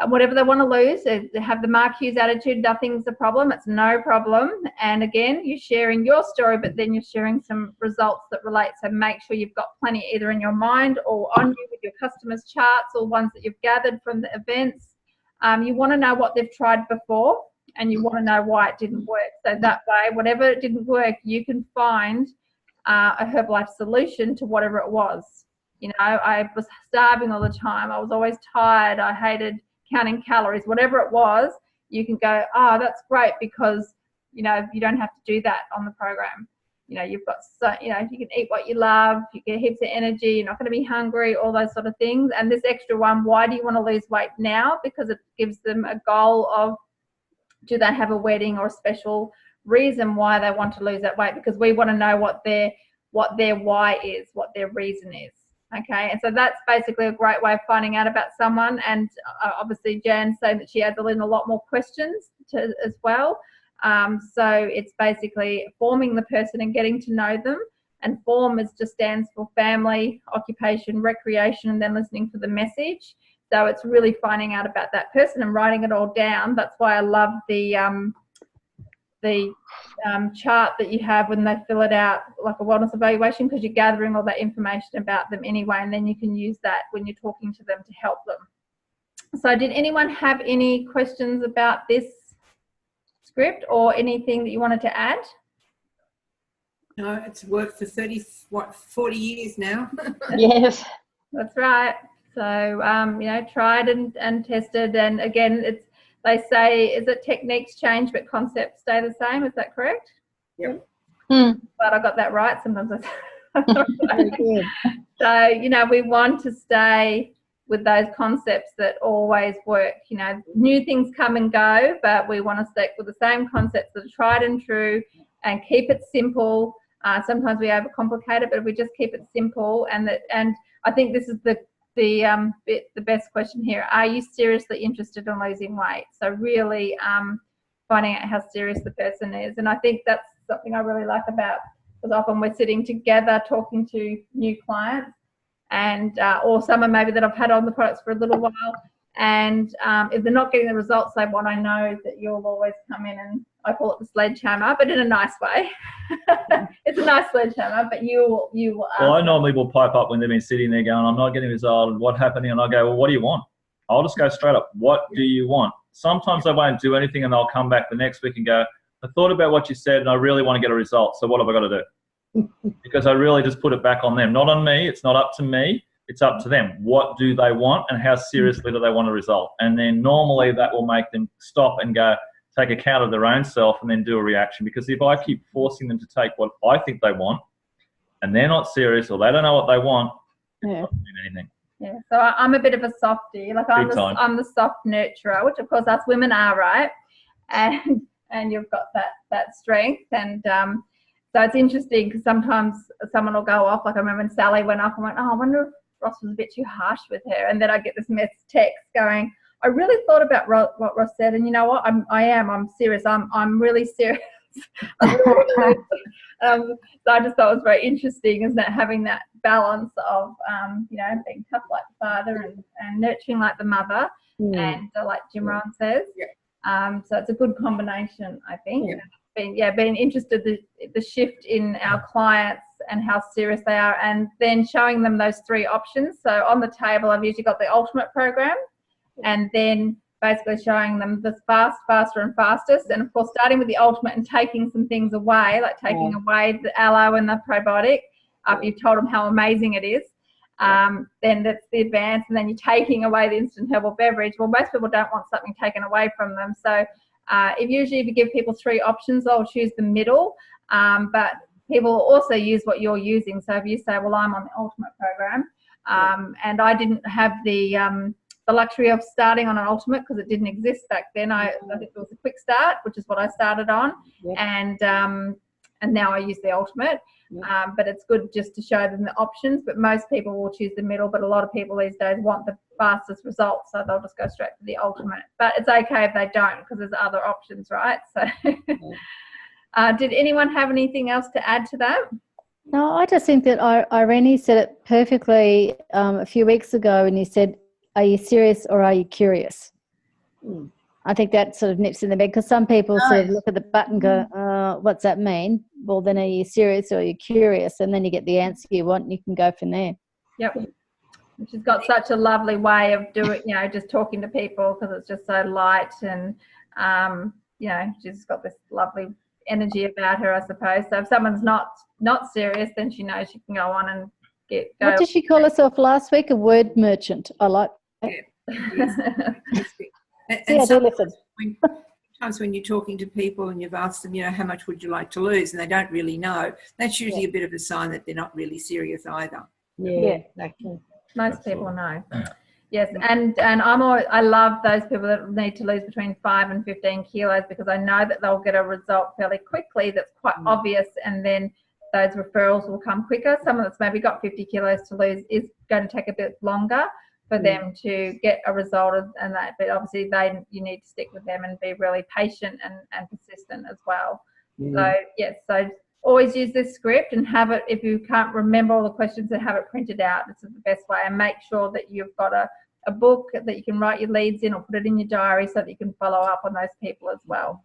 Whatever they want to lose, they have the Mark Hughes attitude, nothing's a problem, it's no problem. And again, you're sharing your story, but then you're sharing some results that relate. So make sure you've got plenty either in your mind or on you with your customers' charts or ones that you've gathered from the events. You want to know what they've tried before, and you want to know why it didn't work. So that way, whatever it didn't work, you can find a Herbalife solution to whatever it was. You know, I was starving all the time. I was always tired. I hated counting calories. Whatever it was, you can go, oh, that's great, because, you know, you don't have to do that on the program. You know, you've got, so, you know, you can eat what you love, you get heaps of energy, you're not going to be hungry, all those sort of things. And this extra one, why do you want to lose weight now? Because it gives them a goal of, do they have a wedding or a special reason why they want to lose that weight? Because we want to know what their why is, what their reason is. Okay, and so that's basically a great way of finding out about someone. And obviously Jan's saying that she adds in a lot more questions as well. So it's basically forming the person and getting to know them. And FORM just stands for family, occupation, recreation, and then listening for the message. So it's really finding out about that person and writing it all down. That's why I love the chart that you have when they fill it out, like a wellness evaluation, because you're gathering all that information about them anyway, and then you can use that when you're talking to them to help them. So did anyone have any questions about this script or anything that you wanted to add? No, it's worked for 40 years now. Yes. That's right. So, tried and tested. And again, they say, is it techniques change, but concepts stay the same? Is that correct? Yep. But I got that right. Sometimes Very good. So, we want to stay with those concepts that always work. New things come and go, but we want to stick with the same concepts that are tried and true and keep it simple. Sometimes we overcomplicate it, but if we just keep it simple, and I think this is the best question here. Are you seriously interested in losing weight? So really finding out how serious the person is. And I think that's something I really like about, because often we're sitting together talking to new clients, and or someone maybe that I've had on the products for a little while, and if they're not getting the results they want, I know that you'll always come in, and I call it the sledgehammer, but in a nice way. It's a nice sledgehammer, but you will Well, I normally will pipe up when they've been sitting there going, I'm not getting a result, and what's happening? And I go, well, what do you want? I'll just go straight up. What do you want? Sometimes I won't do anything, and they'll come back the next week and go, I thought about what you said, and I really want to get a result. So what have I got to do? Because I really just put it back on them. Not on me. It's not up to me. It's up to them. What do they want, and how seriously do they want a result? And then normally that will make them stop and go, take account of their own self, and then do a reaction. Because if I keep forcing them to take what I think they want, and they're not serious, or they don't know what they want, it's not doing anything. Yeah, so I'm a bit of a softie. Like I'm the soft nurturer, which of course us women are, right? And you've got that strength, and so it's interesting because sometimes someone will go off. Like I remember when Sally went off and went, oh, I wonder if Ross was a bit too harsh with her, and then I get this text going, I really thought about what Ross said, and you know what? I'm serious. I'm really serious. So I just thought it was very interesting, isn't it? Having that balance of, being tough like the father and nurturing like the mother, and like Jim Rohn says. Yeah. So it's a good combination, I think. Yeah. Being interested the shift in our clients and how serious they are, and then showing them those three options. So on the table, I've usually got the ultimate program, and then basically showing them the fast, faster and fastest, and of course starting with the ultimate and taking some things away, like taking away the aloe and the probiotic after you've told them how amazing it is. Then that's the advanced, and then you're taking away the instant herbal beverage. Well, most people don't want something taken away from them, so if you give people three options, they'll choose the middle, but people also use what you're using. So if you say, well, I'm on the ultimate program, and I didn't have the luxury of starting on an ultimate because it didn't exist back then. I think it was a quick start, which is what I started on, and now I use the ultimate. But it's good just to show them the options. But most people will choose the middle. But a lot of people these days want the fastest results, so they'll just go straight to the ultimate. But it's okay if they don't, because there's other options, right? So, did anyone have anything else to add to that? No, I just think that Irene said it perfectly a few weeks ago, and he said, are you serious or are you curious? I think that sort of nips in the bed, because some people sort of look at the button and go, what's that mean? Well, then are you serious or are you curious? And then you get the answer you want, and you can go from there. Yep. She's got such a lovely way of doing, just talking to people, because it's just so light, and, she's got this lovely energy about her, I suppose. So if someone's not serious, then she knows she can go on and go. What did she call herself last week? A word merchant. I like that. And sometimes when you're talking to people and you've asked them, how much would you like to lose, and they don't really know, that's usually a bit of a sign that they're not really serious either. Yeah, exactly. Most people know. Yes, and I love those people that need to lose between 5 and 15 kilos, because I know that they'll get a result fairly quickly that's quite obvious, and then those referrals will come quicker. Someone that's maybe got 50 kilos to lose is going to take a bit longer for them to get a result, and that. But obviously, you need to stick with them and be really patient and persistent as well. So yes, so always use this script and have it. If you can't remember all the questions, then have it printed out. This is the best way, and make sure that you've got a a book that you can write your leads in or put it in your diary so that you can follow up on those people as well.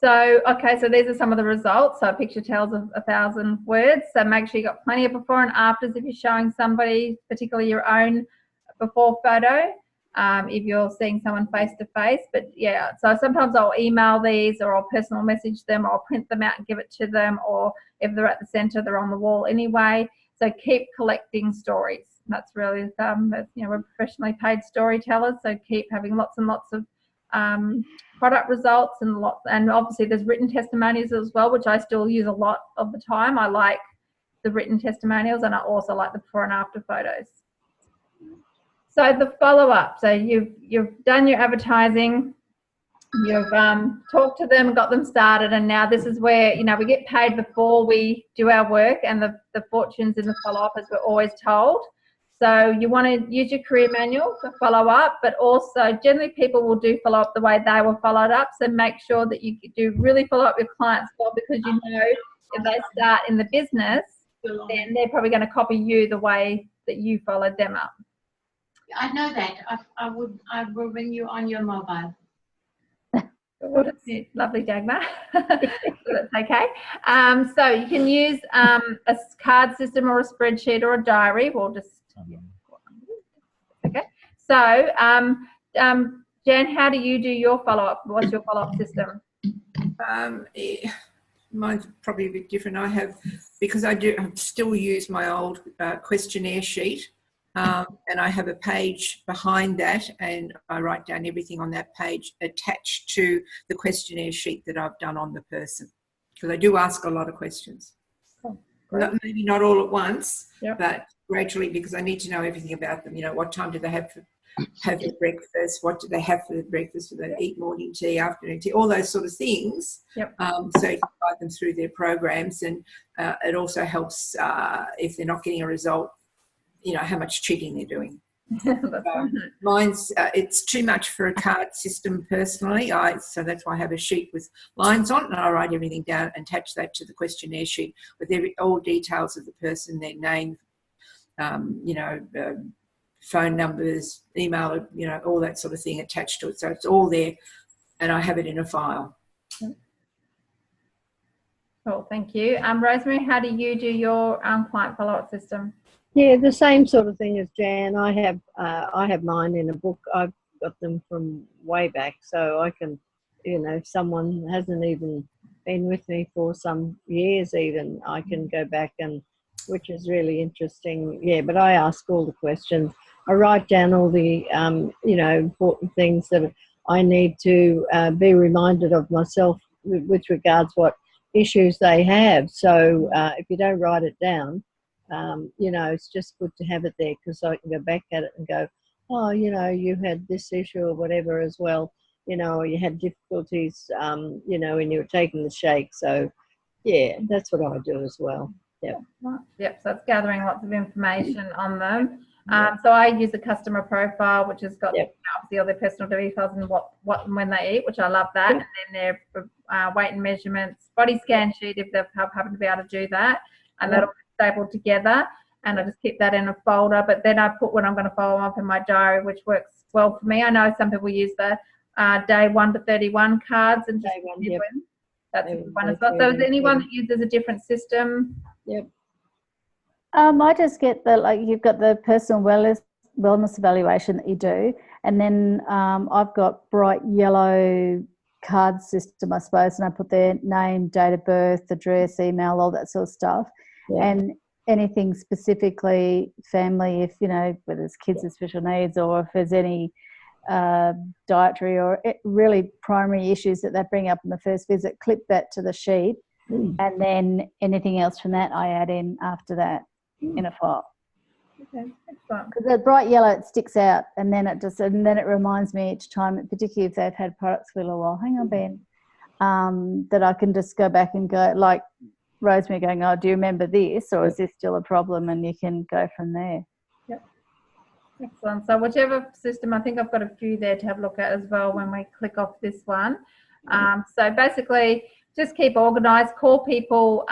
So, okay, so these are some of the results. So a picture tells 1,000 words. So make sure you've got plenty of before and afters if you're showing somebody, particularly your own before photo, if you're seeing someone face to face. But yeah, so sometimes I'll email these, or I'll personal message them, or I'll print them out and give it to them, or if they're at the centre, they're on the wall anyway. So keep collecting stories. That's really, we're professionally paid storytellers, so keep having lots and lots of product results and obviously there's written testimonials as well, which I still use a lot of the time. I like the written testimonials, and I also like the before and after photos. So the follow-up, so you've done your advertising, you've talked to them, got them started, and now this is where, we get paid before we do our work, and the fortunes in the follow-up, as we're always told. So you want to use your career manual for follow-up, but also generally people will do follow-up the way they were followed up. So make sure that you do really follow up your clients well, because if they start in the business, then they're probably going to copy you the way that you followed them up. I know that. I will ring you on your mobile. Lovely, Dagmar. That's okay. So you can use a card system or a spreadsheet or a diary. We'll just okay. So Jan, how do you do your follow-up? What's your follow-up system? Mine's probably a bit different. Because I still use my old questionnaire sheet, and I have a page behind that, and I write down everything on that page attached to the questionnaire sheet that I've done on the person, because I do ask a lot of questions. Maybe not all at once, but gradually, because I need to know everything about them. What time do they have their breakfast? What do they have for their breakfast? Do they eat morning tea, afternoon tea? All those sort of things. So you can guide them through their programs, and it also helps if they're not getting a result, how much cheating they're doing. Mine's it's too much for a card system personally, so that's why I have a sheet with lines on, and I write everything down and attach that to the questionnaire sheet with all details of the person, their name, phone numbers, email, all that sort of thing attached to it. So it's all there, and I have it in a file. Cool, thank you. Rosemary, how do you do your client follow-up system? Yeah, the same sort of thing as Jan. I have mine in a book. I've got them from way back, so I can, if someone hasn't even been with me for some years even, I can go back, and which is really interesting. Yeah, but I ask all the questions. I write down all the, important things that I need to be reminded of myself with regards what issues they have. So if you don't write it down, it's just good to have it there, because I can go back at it and go, oh, you had this issue or whatever as well, or you had difficulties, when you were taking the shake. So, yeah, that's what I do as well. Yep. Yep. So it's gathering lots of information on them. So I use a customer profile, which has got obviously all their personal details and what and when they eat, which I love that. And then their weight and measurements, body scan sheet if they happen to be able to do that, and that'll be stapled together. And I just keep that in a folder. But then I put when I'm going to follow up in my diary, which works well for me. I know some people use the day 1 to 31 cards and just that's one as well. So is anyone that uses a different system? Yep. I just get you've got the personal wellness evaluation that you do, and then I've got bright yellow card system, I suppose, and I put their name, date of birth, address, email, all that sort of stuff. And anything specifically family, if whether it's kids with special needs, or if there's any dietary or really primary issues that they bring up in the first visit, clip that to the sheet, and then anything else from that I add in after that in a file. Okay, excellent. Because the bright yellow, it sticks out, and then it reminds me each time, particularly if they've had products for a little while. Hang on, Ben, that I can just go back and go, like Rosemary going, oh, do you remember this, or is this still a problem? And you can go from there. Yep. Excellent. So whichever system, I think I've got a few there to have a look at as well when we click off this one. So basically, just keep organised, call people,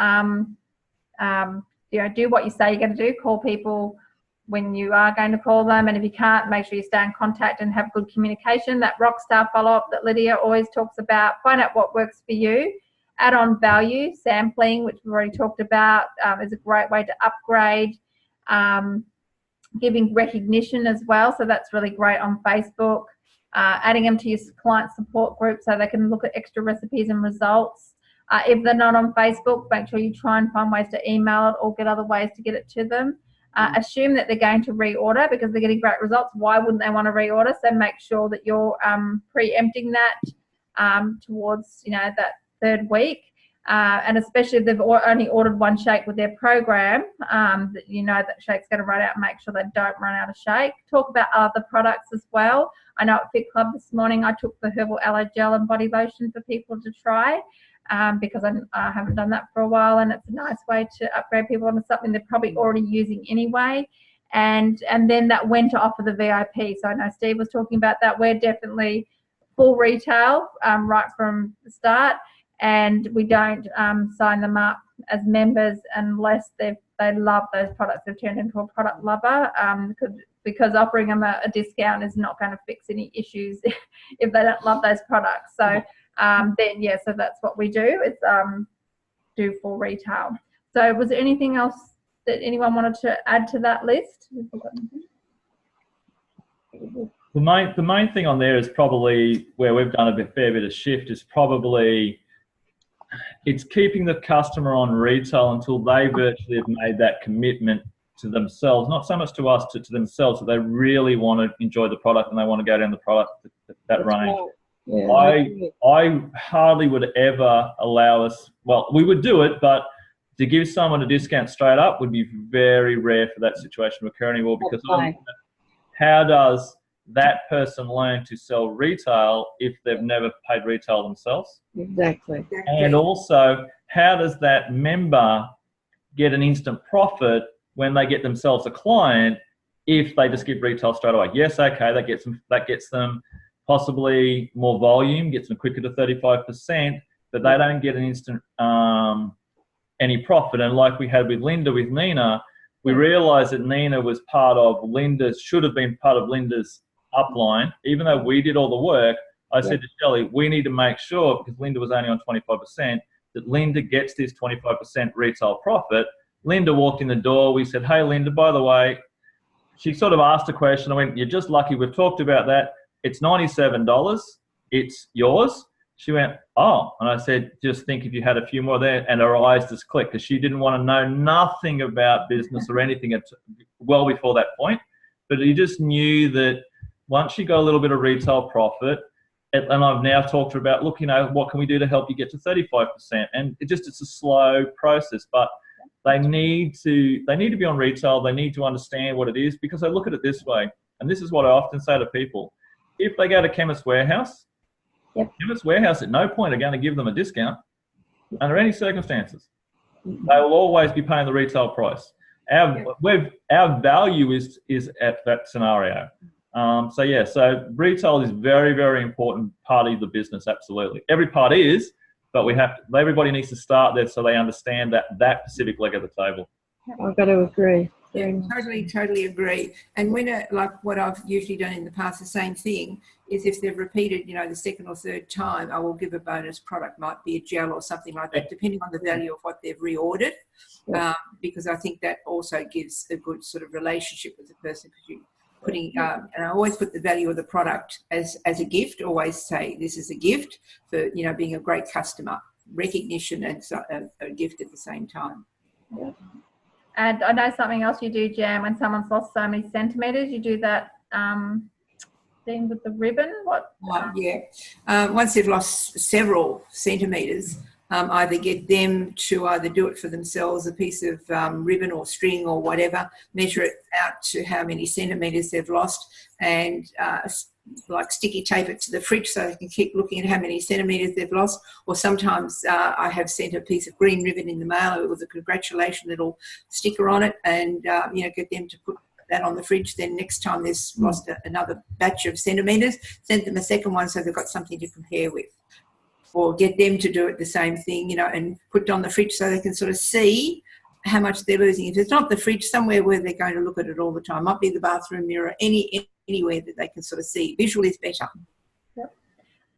do what you say you're going to do, call people when you are going to call them, and if you can't, make sure you stay in contact and have good communication. That rockstar follow-up that Lydia always talks about. Find out what works for you. Add on value. Sampling, which we've already talked about, is a great way to upgrade. Giving recognition as well, so that's really great on Facebook. Adding them to your client support group so they can look at extra recipes and results. If they're not on Facebook, make sure you try and find ways to email it or get other ways to get it to them. Assume that they're going to reorder because they're getting great results. Why wouldn't they want to reorder? So make sure that you're preempting that towards that third week. And especially if they've only ordered one shake with their program, that that shake's going to run out, make sure they don't run out of shake. Talk about other products as well. I know at Fit Club this morning I took the herbal aloe gel and body lotion for people to try because I haven't done that for a while, and it's a nice way to upgrade people onto something they're probably already using anyway. And then that when to offer the VIP. So I know Steve was talking about that. We're definitely full retail right from the start. And we don't sign them up as members unless they love those products. They've turned into a product lover because offering them a discount is not going to fix any issues if they don't love those products. So so that's what we do. It's do full retail. So was there anything else that anyone wanted to add to that list? The main thing on there is probably where we've done a fair bit of shift is probably it's keeping the customer on retail until they virtually have made that commitment to themselves, not so much to us, to themselves, that they really want to enjoy the product and they want to go down the product, that range. Right. Yeah, I hardly would ever allow us, well, we would do it, but to give someone a discount straight up would be very rare for that situation to occur anymore, because how does that person learn to sell retail if they've never paid retail themselves? Exactly. And also, how does that member get an instant profit when they get themselves a client if they just give retail straight away? Yes, okay, that gets them possibly more volume, gets them quicker to 35%, but they don't get an instant any profit. And like we had with Linda, with Nina, we realised that Nina was should have been part of Linda's upline. Even though we did all the work, I said to Shelley, we need to make sure, because Linda was only on 25%, that Linda gets this 25% retail profit. Linda walked in the door. We said, hey, Linda, by the way, she sort of asked a question. I went, you're just lucky. We've talked about that. It's $97. It's yours. She went, oh. And I said, just think if you had a few more there. And her eyes just clicked because she didn't want to know nothing about business or anything well before that point. But you just knew that once you got a little bit of retail profit, and I've now talked to her about, look, what can we do to help you get to 35%? And it's a slow process, but they need to be on retail. They need to understand what it is, because I look at it this way, and this is what I often say to people. If they go to Chemist Warehouse, Chemist Warehouse at no point are going to give them a discount under any circumstances. They will always be paying the retail price. Our value is at that scenario. So retail is very, very important part of the business, absolutely. Every part is, but everybody needs to start there so they understand that specific leg of the table. I've got to agree. Yeah, totally agree. And when, like what I've usually done in the past, the same thing is if they've repeated, the second or third time, I will give a bonus product, might be a gel or something like that, depending on the value of what they've reordered, because I think that also gives a good sort of relationship with the person, because you putting, and I always put the value of the product as a gift. Always say this is a gift for being a great customer, recognition and a gift at the same time. Yeah. And I know something else you do, Jan, when someone's lost so many centimetres, you do that thing with the ribbon. Once they've lost several centimetres, Either get them to either do it for themselves, a piece of ribbon or string or whatever, measure it out to how many centimetres they've lost, and like sticky tape it to the fridge so they can keep looking at how many centimetres they've lost. Or sometimes I have sent a piece of green ribbon in the mail with a congratulation little sticker on it, and get them to put that on the fridge. Then next time they've lost another batch of centimetres, send them a second one so they've got something to compare with. Or get them to do it the same thing, and put it on the fridge so they can sort of see how much they're losing. If it's not the fridge, somewhere where they're going to look at it all the time. Might be the bathroom mirror, anywhere that they can sort of see. Visual is better. Yep.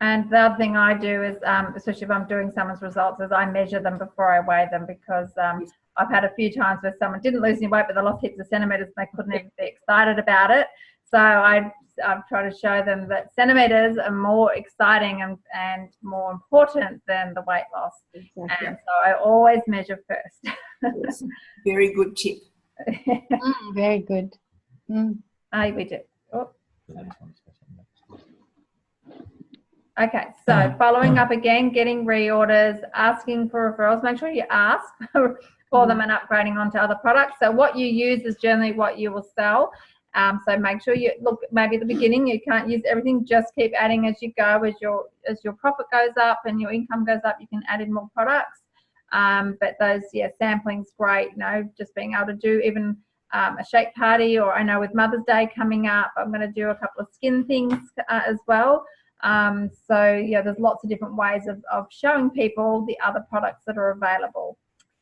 And the other thing I do is, especially if I'm doing someone's results, is I measure them before I weigh them, because I've had a few times where someone didn't lose any weight, but they lost heaps of centimetres and they couldn't even be excited about it. So I try to show them that centimetres are more exciting and more important than the weight loss. Exactly. And so I always measure first. Yes. Very good tip. Very good. We do. Oh. Okay, so following up again, getting reorders, asking for referrals. Make sure you ask for them and upgrading onto other products. So what you use is generally what you will sell. So make sure you look, maybe at the beginning you can't use everything, just keep adding as you go. As your profit goes up and your income goes up, you can add in more products. But those, sampling's great, just being able to do even a shake party, or I know with Mother's Day coming up, I'm going to do a couple of skin things as well. So there's lots of different ways of showing people the other products that are available.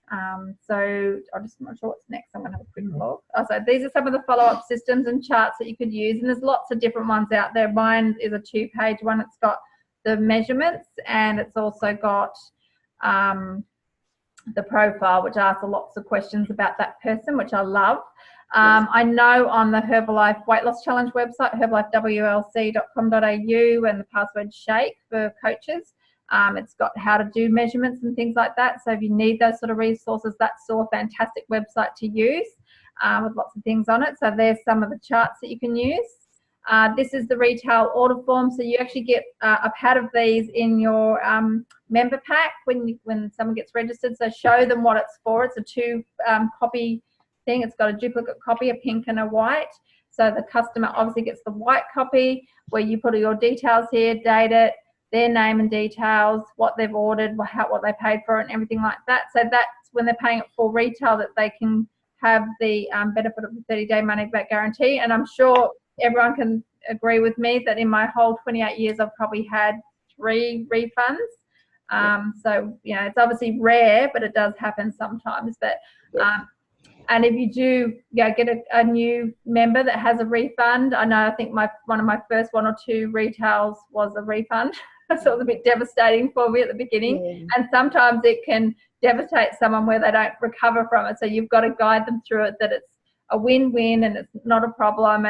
So I'm not sure what's next. I'm going to have a quick look. So these are some of the follow-up systems and charts that you could use, and there's lots of different ones out there. Mine is a 2-page one. It's got the measurements, and it's also got the profile, which asks lots of questions about that person, which I love. I know on the Herbalife Weight Loss Challenge website, herbalifewlc.com.au, and the password SHAKE for coaches, it's got how to do measurements and things like that. So if you need those sort of resources, that's still a fantastic website to use with lots of things on it. So there's some of the charts that you can use. This is the retail order form. So you actually get a pad of these in your member pack when someone gets registered. So show them what it's for. It's a 2-copy thing. It's got a duplicate copy, a pink and a white. So the customer obviously gets the white copy where you put all your details here, date it, their name and details, what they've ordered, what they paid for it, and everything like that. So that's when they're paying it full retail, that they can have the benefit of the 30-day money-back guarantee. And I'm sure everyone can agree with me that in my whole 28 years, I've probably had 3 refunds. So, it's obviously rare, but it does happen sometimes. But and if you do get a new member that has a refund, I think one of my first 1 or 2 retails was a refund. So it was a bit devastating for me at the beginning. And sometimes it can devastate someone where they don't recover from it. So you've got to guide them through it, that it's a win-win and it's not a problem,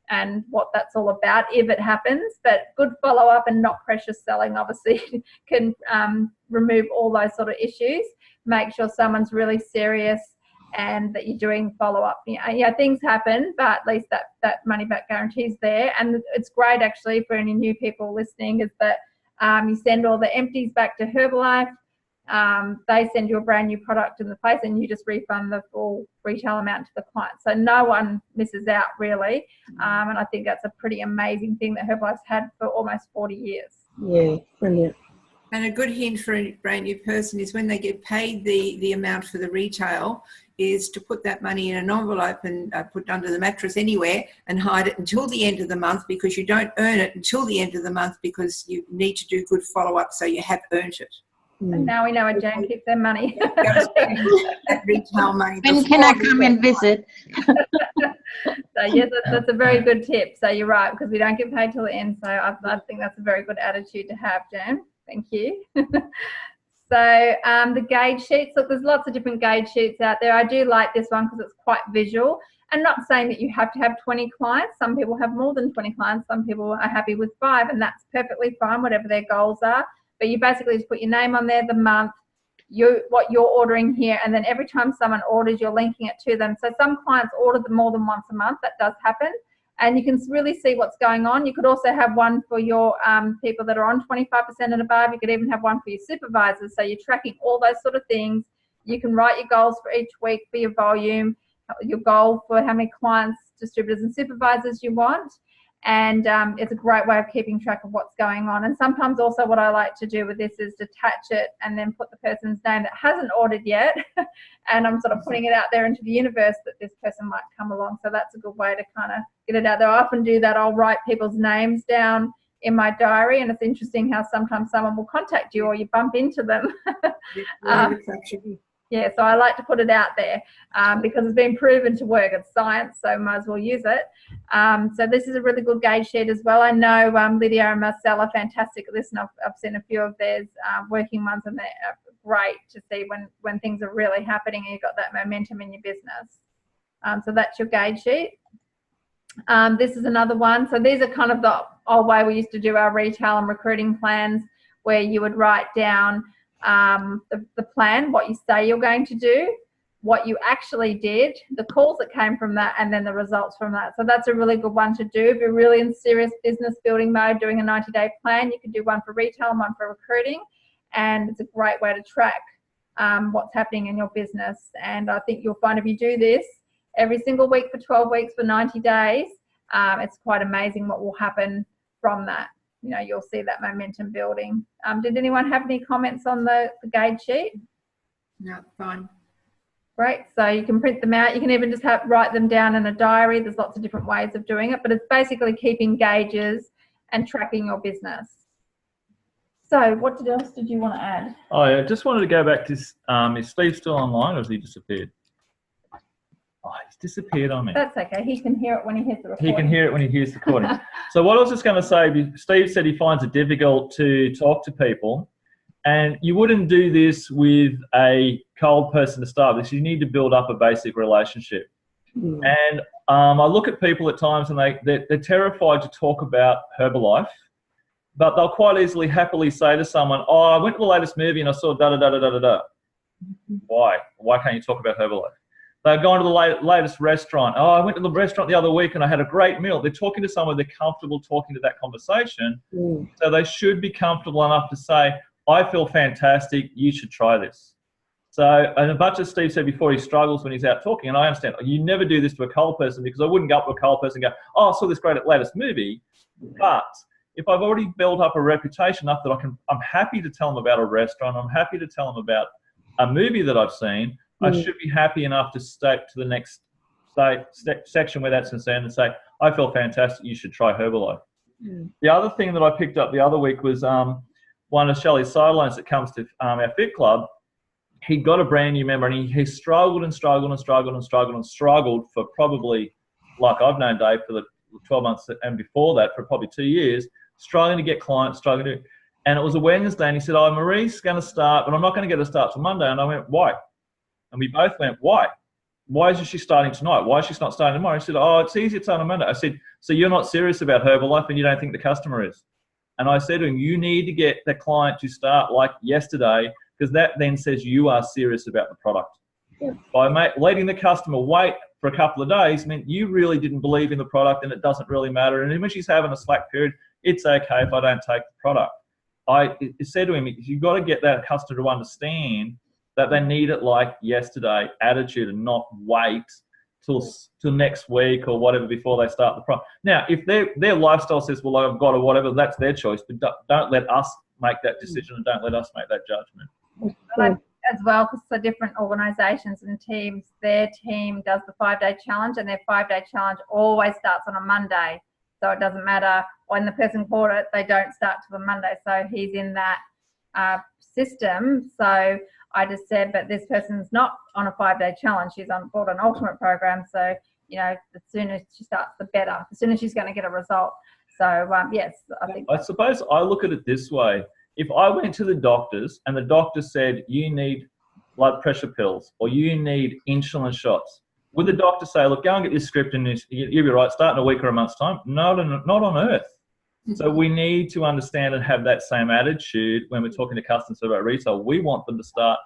and what that's all about if it happens. But good follow-up and not pressure selling obviously can remove all those sort of issues. Make sure someone's really serious and that you're doing follow-up. Things happen, but at least that money-back guarantee is there. And it's great actually for any new people listening, is that you send all the empties back to Herbalife. They send you a brand new product in the place, and you just refund the full retail amount to the client. So no one misses out really. And I think that's a pretty amazing thing that Herbalife's had for almost 40 years. Yeah, brilliant. And a good hint for a brand new person is when they get paid the amount for the retail, is to put that money in an envelope and put it under the mattress anywhere and hide it until the end of the month, because you don't earn it until the end of the month, because you need to do good follow-up, so you have earned it. And now we know where Jane keeps their money. That retail money. When can I come and visit? So yes, that's a very good tip. So you're right, because we don't get paid till the end. So I think that's a very good attitude to have, Jan. Thank you. So the gauge sheets, look, there's lots of different gauge sheets out there. I do like this one because it's quite visual, and not saying that you have to have 20 clients. Some people have more than 20 clients. Some people are happy with 5, and that's perfectly fine, whatever their goals are. But you basically just put your name on there, the month, what you're ordering here, and then every time someone orders, you're linking it to them. So some clients order them more than once a month. That does happen. And you can really see what's going on. You could also have one for your people that are on 25% and above. You could even have one for your supervisors. So you're tracking all those sort of things. You can write your goals for each week for your volume, your goal for how many clients, distributors and supervisors you want. And it's a great way of keeping track of what's going on. And sometimes also what I like to do with this is detach it and then put the person's name that hasn't ordered yet. And I'm sort of putting it out there into the universe that this person might come along. So that's a good way to kind of get it out there. I often do that. I'll write people's names down in my diary, and it's interesting how sometimes someone will contact you or you bump into them. Yeah, so I like to put it out there because it's been proven to work. It's science, so might as well use it. So this is a really good gauge sheet as well. I know Lydia and Marcel are fantastic at this, and I've seen a few of theirs working ones, and they're great to see when things are really happening and you've got that momentum in your business. So that's your gauge sheet. This is another one. So these are kind of the old way we used to do our retail and recruiting plans, where you would write down the plan, what you say you're going to do, what you actually did, the calls that came from that, and then the results from that. So that's a really good one to do. If you're really in serious business building mode, doing a 90-day plan, you can do one for retail and one for recruiting. And it's a great way to track what's happening in your business. And I think you'll find if you do this every single week for 12 weeks for 90 days, it's quite amazing what will happen from that. You know, you'll see that momentum building. Did anyone have any comments on the gauge sheet? No, fine. Great. So you can print them out. You can even just write them down in a diary. There's lots of different ways of doing it, but it's basically keeping gauges and tracking your business. So what else did you want to add? Oh, yeah, just wanted to go back to, is Steve still online or has he disappeared? Oh, he's disappeared on me. That's okay. He can hear it when he hears the recording. He can hear it when he hears the recording. So what I was just going to say, Steve said he finds it difficult to talk to people, and you wouldn't do this with a cold person to start with. You need to build up a basic relationship. And I look at people at times and they're terrified to talk about Herbalife, but they'll quite easily happily say to someone, oh, I went to the latest movie and I saw da-da-da-da-da-da. Why? Why can't you talk about Herbalife? They're going to the latest restaurant. Oh, I went to the restaurant the other week and I had a great meal. They're talking to someone, they're comfortable talking to that conversation. So they should be comfortable enough to say, I feel fantastic, you should try this. So, and a bunch of Steve said before, he struggles when he's out talking, and I understand. You never do this to a cold person, because I wouldn't go up to a cold person and go, oh, I saw this great latest movie. But if I've already built up a reputation enough that I'm happy to tell them about a restaurant, I'm happy to tell them about a movie that I've seen, I should be happy enough to step to the next section where that's concerned and say, I feel fantastic, you should try Herbalife. The other thing that I picked up the other week was one of Shelley's sidelines that comes to our Fit Club. He got a brand new member, and he struggled and struggled and struggled and struggled and struggled for probably, like I've known Dave for the 12 months and before that, for probably 2 years, struggling to get clients, struggling to, and it was a Wednesday, and he said, oh, Marie's going to start, but I'm not going to get her to start till Monday. And I went, why? And we both went, why? Why isn't she starting tonight? Why is she not starting tomorrow? He said, oh, it's easier to start on Monday. I said, so you're not serious about Herbalife and you don't think the customer is? And I said to him, you need to get the client to start like yesterday, because that then says you are serious about the product. By letting the customer wait for a couple of days meant you really didn't believe in the product and it doesn't really matter. And when she's having a slack period, it's okay if I don't take the product. I said to him, you've got to get that customer to understand that they need it like yesterday attitude and not wait till next week or whatever before they start the product. Now, if their lifestyle says, well, I've got to whatever, that's their choice, but don't let us make that decision and don't let us make that judgment. As well, because for different organisations and teams, their team does the 5-day challenge, and their 5-day challenge always starts on a Monday. So it doesn't matter when the person bought it, they don't start till the Monday. So he's in that system. So I just said, but this person's not on a 5-day challenge. She's on board an ultimate program. So, you know, the sooner she starts, the better. The sooner she's going to get a result. So, yes, I think. I suppose I look at it this way. If I went to the doctors and the doctor said, you need blood pressure pills or you need insulin shots, would the doctor say, look, go and get this script and you'll be right, start in a week or a month's time? No, not on earth. So we need to understand and have that same attitude when we're talking to customers about retail. We want them to start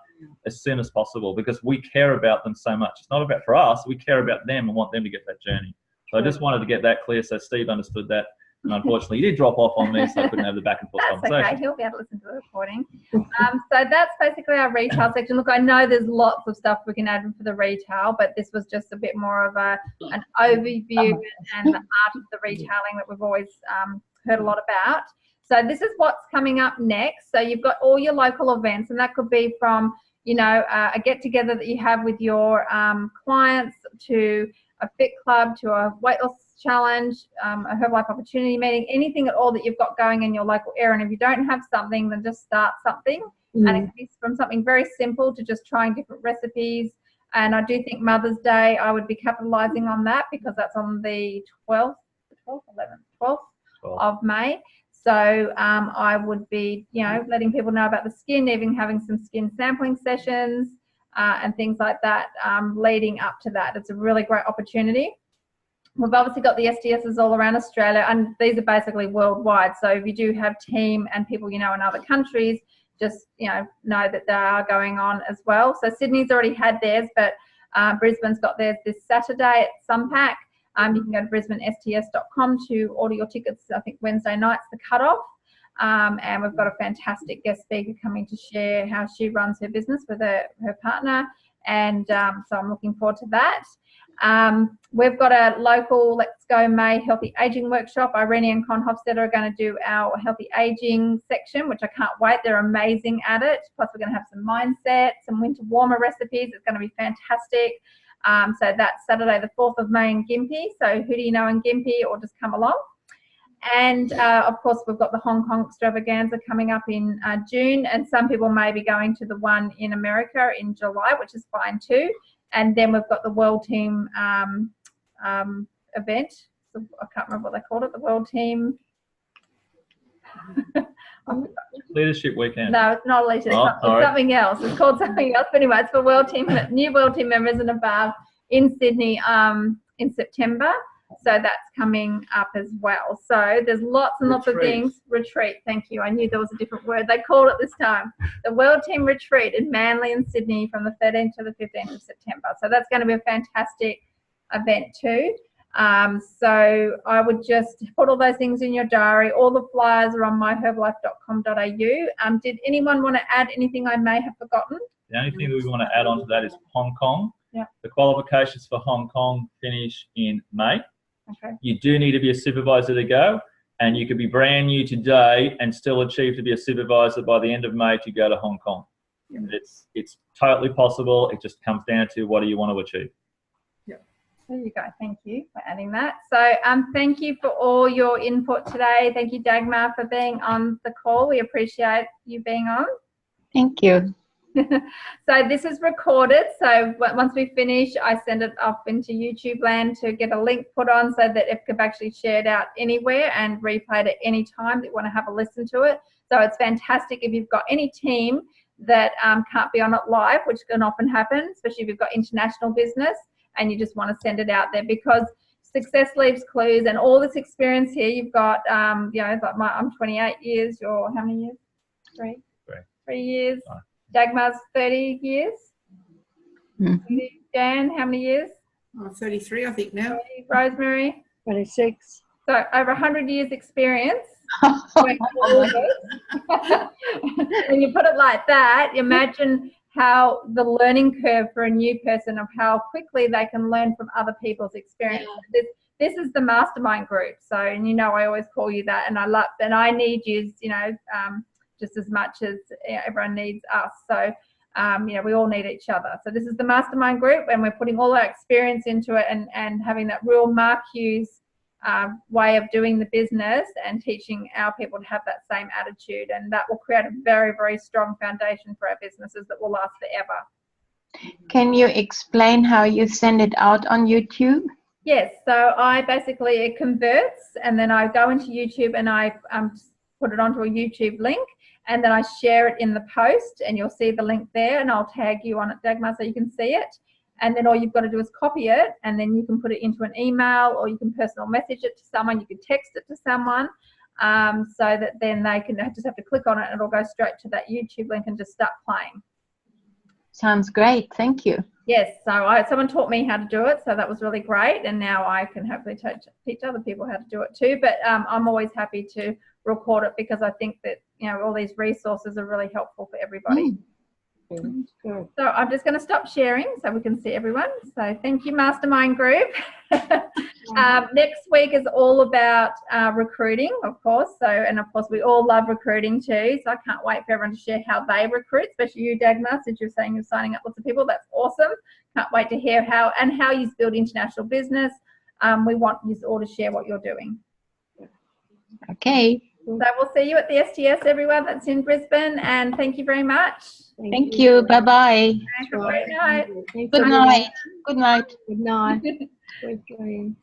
as soon as possible because we care about them so much. It's not about for us. We care about them and want them to get that journey. So I just wanted to get that clear so Steve understood that. And unfortunately, he did drop off on me, so I couldn't have the back and forth conversation. That's okay. He'll be able to listen to the recording. So that's basically our retail section. Look, I know there's lots of stuff we can add for the retail, but this was just a bit more of an overview and the art of the retailing that we've always heard a lot about. So this is what's coming up next. So you've got all your local events, and that could be from, you know, a get-together that you have with your clients to a fit club to a weight loss challenge, a Herbalife opportunity meeting, anything at all that you've got going in your local area. And if you don't have something, then just start something. And it can be from something very simple to just trying different recipes. And I do think Mother's Day, I would be capitalising on that because that's on the 12th of May. So I would be, letting people know about the skin, even having some skin sampling sessions and things like that leading up to that. It's a really great opportunity. We've obviously got the STSs all around Australia, and these are basically worldwide. So if you do have team and people in other countries, just know that they are going on as well. So Sydney's already had theirs, but Brisbane's got theirs this Saturday at Sunpack. You can go to brisbanests.com to order your tickets. I think Wednesday night's the cutoff. And we've got a fantastic guest speaker coming to share how she runs her business with her partner. And so I'm looking forward to that. We've got a local Let's Go May Healthy Aging workshop. Irene and Con Hofstetter are going to do our healthy aging section, which I can't wait. They're amazing at it. Plus, we're going to have some mindset, some winter warmer recipes. It's going to be fantastic. So that's Saturday the 4th of May in Gympie. So who do you know in Gympie, or just come along? And of course, we've got the Hong Kong extravaganza coming up in June, and some people may be going to the one in America in July, which is fine too. And then we've got the World Team event. I can't remember what they called it. The World Team Leadership Weekend. No, it's not leadership. It's something else. It's called something else. But anyway, it's for new World Team members and above in Sydney in September. So that's coming up as well. So there's lots and lots of things. Retreat. Thank you. I knew there was a different word they called it this time. The World Team Retreat in Manly and Sydney from the 13th to the 15th of September. So that's going to be a fantastic event too. So I would just put all those things in your diary. All the flyers are on myherbalife.com.au. Did anyone want to add anything I may have forgotten? The only thing that we want to add on to that is Hong Kong. Yeah. The qualifications for Hong Kong finish in May. Okay. You do need to be a supervisor to go, and you could be brand new today and still achieve to be a supervisor by the end of May to go to Hong Kong. Yeah. It's totally possible. It just comes down to what do you want to achieve. There you go. Thank you for adding that. So thank you for all your input today. Thank you, Dagmar, for being on the call. We appreciate you being on. Thank you. So this is recorded. So once we finish, I send it off into YouTube land to get a link put on so that it can actually share it out anywhere and replay it at any time that you want to have a listen to it. So it's fantastic if you've got any team that can't be on it live, which can often happen, especially if you've got international business and you just want to send it out there, because success leaves clues, and all this experience here you've got, I'm 28 years. You're how many years? Three years. Oh. Dagmar's 30 years. Jan, how many years? 33, I think now. 30. Rosemary? 26. So over 100 years experience. When you put it like that, imagine how the learning curve for a new person of how quickly they can learn from other people's experience. Yeah. This is the mastermind group. So, and I always call you that, and I need you, just as much as everyone needs us. So, we all need each other. So this is the mastermind group, and we're putting all our experience into it and having that real Mark Hughes way of doing the business and teaching our people to have that same attitude, and that will create a very, very strong foundation for our businesses that will last forever. Can you explain how you send it out on YouTube? Yes, so it converts, and then I go into YouTube and I put it onto a YouTube link, and then I share it in the post, and you'll see the link there, and I'll tag you on it, Dagmar, so you can see it. And then all you've got to do is copy it, and then you can put it into an email, or you can personal message it to someone, you can text it to someone, so that then they can just have to click on it and it'll go straight to that YouTube link and just start playing. Sounds great. Thank you. Yes, so someone taught me how to do it, so that was really great, and now I can hopefully teach other people how to do it too. But I'm always happy to record it, because I think that all these resources are really helpful for everybody. So I'm just going to stop sharing so we can see everyone. So thank you, Mastermind Group. Next week is all about recruiting, of course. And of course, we all love recruiting too. So I can't wait for everyone to share how they recruit, especially you, Dagmar, since you're saying you're signing up lots of people. That's awesome. Can't wait to hear how you build international business. We want you all to share what you're doing. Okay. So we'll see you at the STS, everyone that's in Brisbane, and thank you very much. Thank you. Bye bye. Have a great night. Good night. Good night. Good night. Sweet dreams.